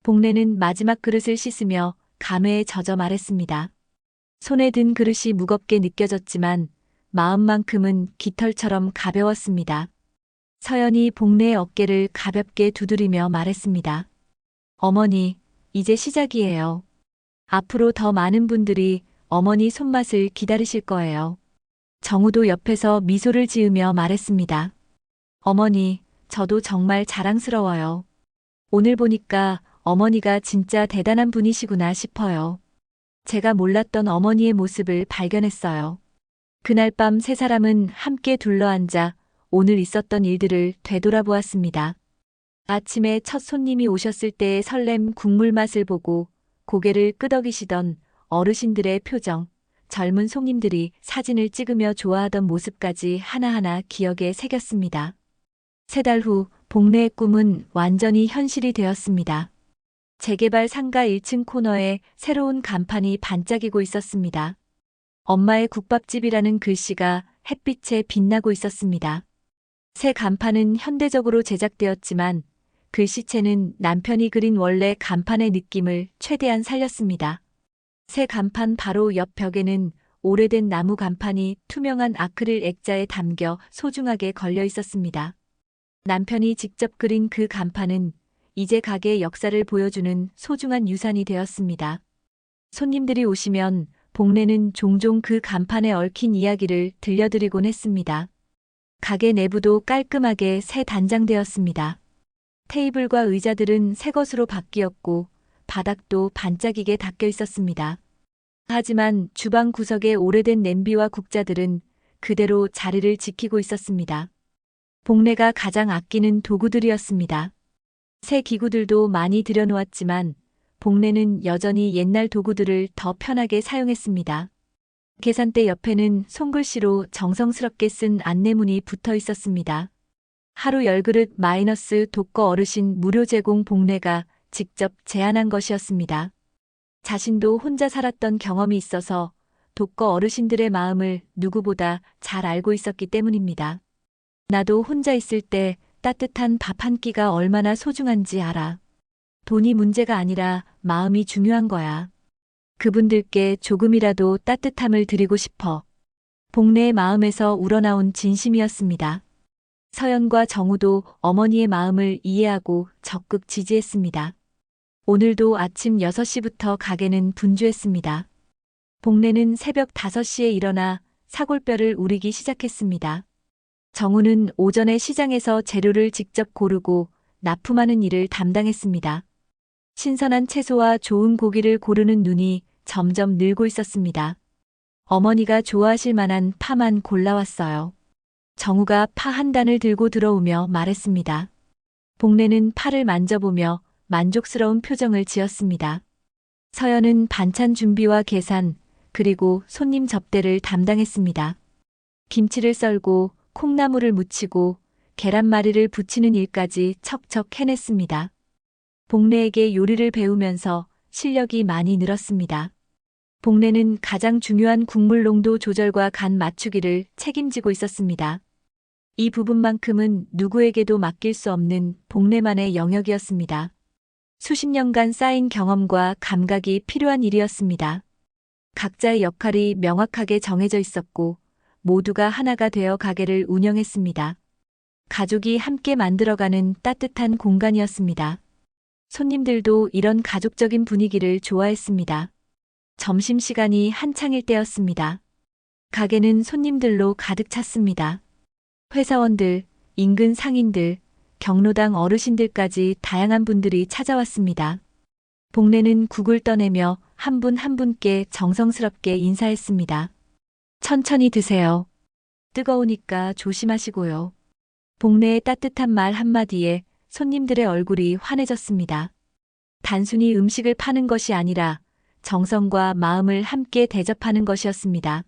Speaker 2: 복례는 마지막 그릇을 씻으며 감회에 젖어 말했습니다. 손에 든 그릇이 무겁게 느껴졌지만 마음만큼은 깃털처럼 가벼웠습니다. 서연이 복례의 어깨를 가볍게 두드리며 말했습니다. 어머니, 이제 시작이에요. 앞으로 더 많은 분들이 어머니 손맛을 기다리실 거예요. 정우도 옆에서 미소를 지으며 말했습니다. 어머니, 저도 정말 자랑스러워요. 오늘 보니까 어머니가 진짜 대단한 분이시구나 싶어요. 제가 몰랐던 어머니의 모습을 발견했어요. 그날 밤 세 사람은 함께 둘러앉아 오늘 있었던 일들을 되돌아보았습니다. 아침에 첫 손님이 오셨을 때의 설렘 국물 맛을 보고 고개를 끄덕이시던 어르신들의 표정, 젊은 손님들이 사진을 찍으며 좋아하던 모습까지 하나하나 기억에 새겼습니다. 3달 후 복례의 꿈은 완전히 현실이 되었습니다. 재개발 상가 1층 코너에 새로운 간판이 반짝이고 있었습니다. 엄마의 국밥집이라는 글씨가 햇빛에 빛나고 있었습니다. 새 간판은 현대적으로 제작되었지만 글씨체는 남편이 그린 원래 간판의 느낌을 최대한 살렸습니다. 새 간판 바로 옆 벽에는 오래된 나무 간판이 투명한 아크릴 액자에 담겨 소중하게 걸려 있었습니다. 남편이 직접 그린 그 간판은 이제 가게의 역사를 보여주는 소중한 유산이 되었습니다. 손님들이 오시면 복례는 종종 그 간판에 얽힌 이야기를 들려드리곤 했습니다. 가게 내부도 깔끔하게 새 단장되었습니다. 테이블과 의자들은 새 것으로 바뀌었고 바닥도 반짝이게 닦여 있었습니다. 하지만 주방 구석의 오래된 냄비와 국자들은 그대로 자리를 지키고 있었습니다. 복례가 가장 아끼는 도구들이었습니다. 새 기구들도 많이 들여놓았지만 복례는 여전히 옛날 도구들을 더 편하게 사용했습니다. 계산대 옆에는 손글씨로 정성스럽게 쓴 안내문이 붙어 있었습니다. 하루 10그릇 마이너스 독거 어르신 무료 제공 복례가 직접 제안한 것이었습니다. 자신도 혼자 살았던 경험이 있어서 독거 어르신들의 마음을 누구보다 잘 알고 있었기 때문입니다. 나도 혼자 있을 때 따뜻한 밥 한 끼가 얼마나 소중한지 알아. 돈이 문제가 아니라 마음이 중요한 거야. 그분들께 조금이라도 따뜻함을 드리고 싶어. 복례의 마음에서 우러나온 진심이었습니다. 서연과 정우도 어머니의 마음을 이해하고 적극 지지했습니다. 오늘도 아침 6시부터 가게는 분주했습니다. 복례는 새벽 5시에 일어나 사골뼈를 우리기 시작했습니다. 정우는 오전에 시장에서 재료를 직접 고르고 납품하는 일을 담당했습니다. 신선한 채소와 좋은 고기를 고르는 눈이 점점 늘고 있었습니다. 어머니가 좋아하실 만한 파만 골라왔어요. 정우가 파 한 단을 들고 들어오며 말했습니다. 복례는 파를 만져보며 만족스러운 표정을 지었습니다. 서연은 반찬 준비와 계산, 그리고 손님 접대를 담당했습니다. 김치를 썰고 콩나물을 무치고 계란말이를 부치는 일까지 척척 해냈습니다. 복례에게 요리를 배우면서 실력이 많이 늘었습니다. 복례는 가장 중요한 국물 농도 조절과 간 맞추기를 책임지고 있었습니다. 이 부분만큼은 누구에게도 맡길 수 없는 복례만의 영역이었습니다. 수십 년간 쌓인 경험과 감각이 필요한 일이었습니다. 각자의 역할이 명확하게 정해져 있었고 모두가 하나가 되어 가게를 운영했습니다. 가족이 함께 만들어가는 따뜻한 공간이었습니다. 손님들도 이런 가족적인 분위기를 좋아했습니다. 점심시간이 한창일 때였습니다. 가게는 손님들로 가득 찼습니다. 회사원들, 인근 상인들, 경로당 어르신들까지 다양한 분들이 찾아왔습니다. 복례는 국을 떠내며 한 분 한 분께 정성스럽게 인사했습니다. 천천히 드세요. 뜨거우니까 조심하시고요. 복례의 따뜻한 말 한마디에 손님들의 얼굴이 환해졌습니다. 단순히 음식을 파는 것이 아니라 정성과 마음을 함께 대접하는 것이었습니다.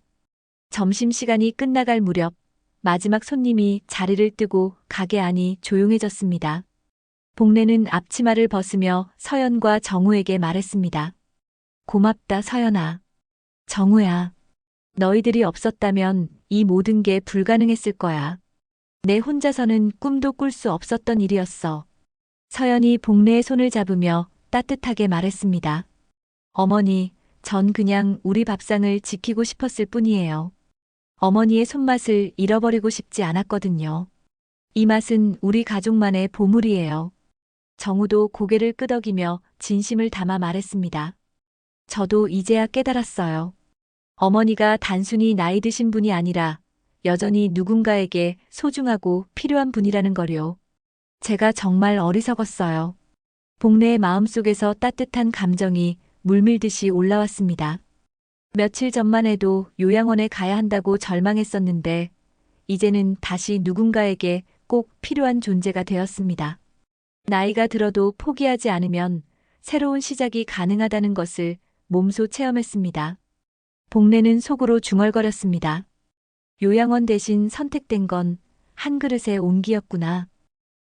Speaker 2: 점심시간이 끝나갈 무렵 마지막 손님이 자리를 뜨고 가게 안이 조용해졌습니다. 복례는 앞치마를 벗으며 서연과 정우에게 말했습니다. 고맙다 서연아. 정우야. 너희들이 없었다면 이 모든 게 불가능했을 거야. 내 혼자서는 꿈도 꿀 수 없었던 일이었어. 서연이 복례의 손을 잡으며 따뜻하게 말했습니다. 어머니, 전 그냥 우리 밥상을 지키고 싶었을 뿐이에요. 어머니의 손맛을 잃어버리고 싶지 않았거든요. 이 맛은 우리 가족만의 보물이에요. 정우도 고개를 끄덕이며 진심을 담아 말했습니다. 저도 이제야 깨달았어요. 어머니가 단순히 나이 드신 분이 아니라 여전히 누군가에게 소중하고 필요한 분이라는 거요. 제가 정말 어리석었어요. 복례의 마음속에서 따뜻한 감정이 물밀듯이 올라왔습니다. 며칠 전만 해도 요양원에 가야 한다고 절망했었는데 이제는 다시 누군가에게 꼭 필요한 존재가 되었습니다. 나이가 들어도 포기하지 않으면 새로운 시작이 가능하다는 것을 몸소 체험했습니다. 복례는 속으로 중얼거렸습니다. 요양원 대신 선택된 건 한 그릇의 온기였구나.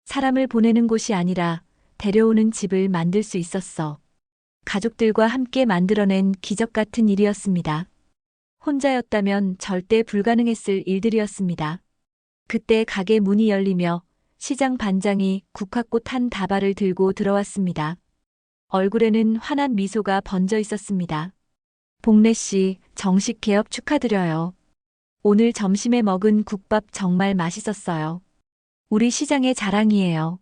Speaker 2: 사람을 보내는 곳이 아니라 데려오는 집을 만들 수 있었어. 가족들과 함께 만들어낸 기적 같은 일이었습니다. 혼자였다면 절대 불가능했을 일들이었습니다. 그때 가게 문이 열리며 시장 반장이 국화꽃 한 다발을 들고 들어왔습니다. 얼굴에는 환한 미소가 번져 있었습니다. 복례 씨, 정식 개업 축하드려요. 오늘 점심에 먹은 국밥 정말 맛있었어요. 우리 시장의 자랑이에요.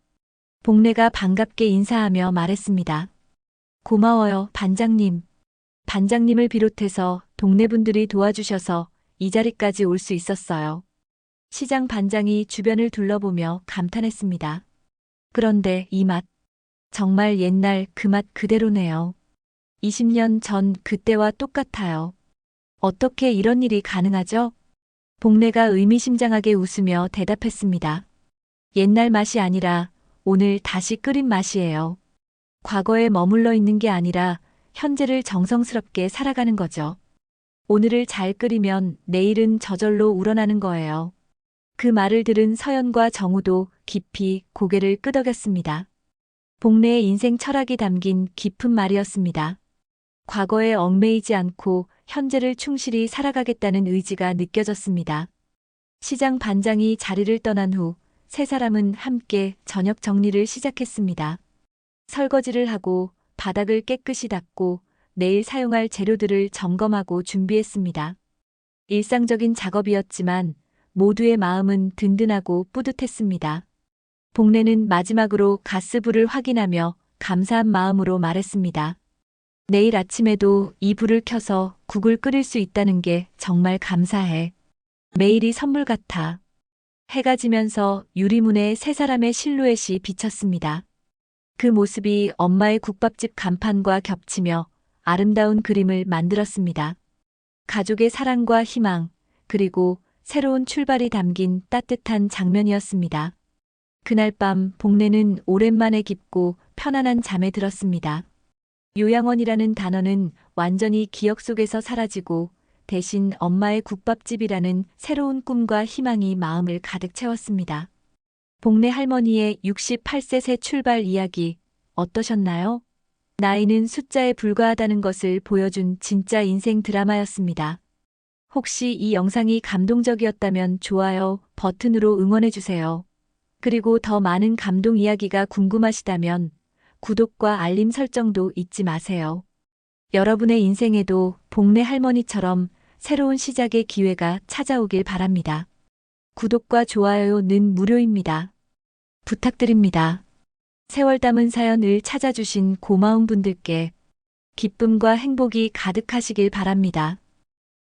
Speaker 2: 복례가 반갑게 인사하며 말했습니다. 고마워요, 반장님. 반장님을 비롯해서 동네 분들이 도와주셔서 이 자리까지 올 수 있었어요. 시장 반장이 주변을 둘러보며 감탄했습니다. 그런데 이 맛, 정말 옛날 그 맛 그대로네요. 20년 전 그때와 똑같아요. 어떻게 이런 일이 가능하죠? 복례가 의미심장하게 웃으며 대답했습니다. 옛날 맛이 아니라 오늘 다시 끓인 맛이에요. 과거에 머물러 있는 게 아니라 현재를 정성스럽게 살아가는 거죠. 오늘을 잘 끓이면 내일은 저절로 우러나는 거예요. 그 말을 들은 서연과 정우도 깊이 고개를 끄덕였습니다. 복례의 인생 철학이 담긴 깊은 말이었습니다. 과거에 얽매이지 않고 현재를 충실히 살아가겠다는 의지가 느껴졌습니다. 시장 반장이 자리를 떠난 후 세 사람은 함께 저녁 정리를 시작했습니다. 설거지를 하고 바닥을 깨끗이 닦고 내일 사용할 재료들을 점검하고 준비했습니다. 일상적인 작업이었지만 모두의 마음은 든든하고 뿌듯했습니다. 복례는 마지막으로 가스불을 확인하며 감사한 마음으로 말했습니다. 내일 아침에도 이 불을 켜서 국을 끓일 수 있다는 게 정말 감사해. 매일이 선물 같아. 해가 지면서 유리문에 세 사람의 실루엣이 비쳤습니다. 그 모습이 엄마의 국밥집 간판과 겹치며 아름다운 그림을 만들었습니다. 가족의 사랑과 희망, 그리고 새로운 출발이 담긴 따뜻한 장면이었습니다. 그날 밤 복례는 오랜만에 깊고 편안한 잠에 들었습니다. 요양원이라는 단어는 완전히 기억 속에서 사라지고 대신 엄마의 국밥집이라는 새로운 꿈과 희망이 마음을 가득 채웠습니다. 복례 할머니의 68세 새 출발 이야기 어떠셨나요? 나이는 숫자에 불과하다는 것을 보여준 진짜 인생 드라마였습니다. 혹시 이 영상이 감동적이었다면 좋아요 버튼으로 응원해주세요. 그리고 더 많은 감동 이야기가 궁금하시다면 구독과 알림 설정도 잊지 마세요. 여러분의 인생에도 복례 할머니처럼 새로운 시작의 기회가 찾아오길 바랍니다. 구독과 좋아요는 무료입니다. 부탁드립니다. 세월 담은 사연을 찾아주신 고마운 분들께 기쁨과 행복이 가득하시길 바랍니다.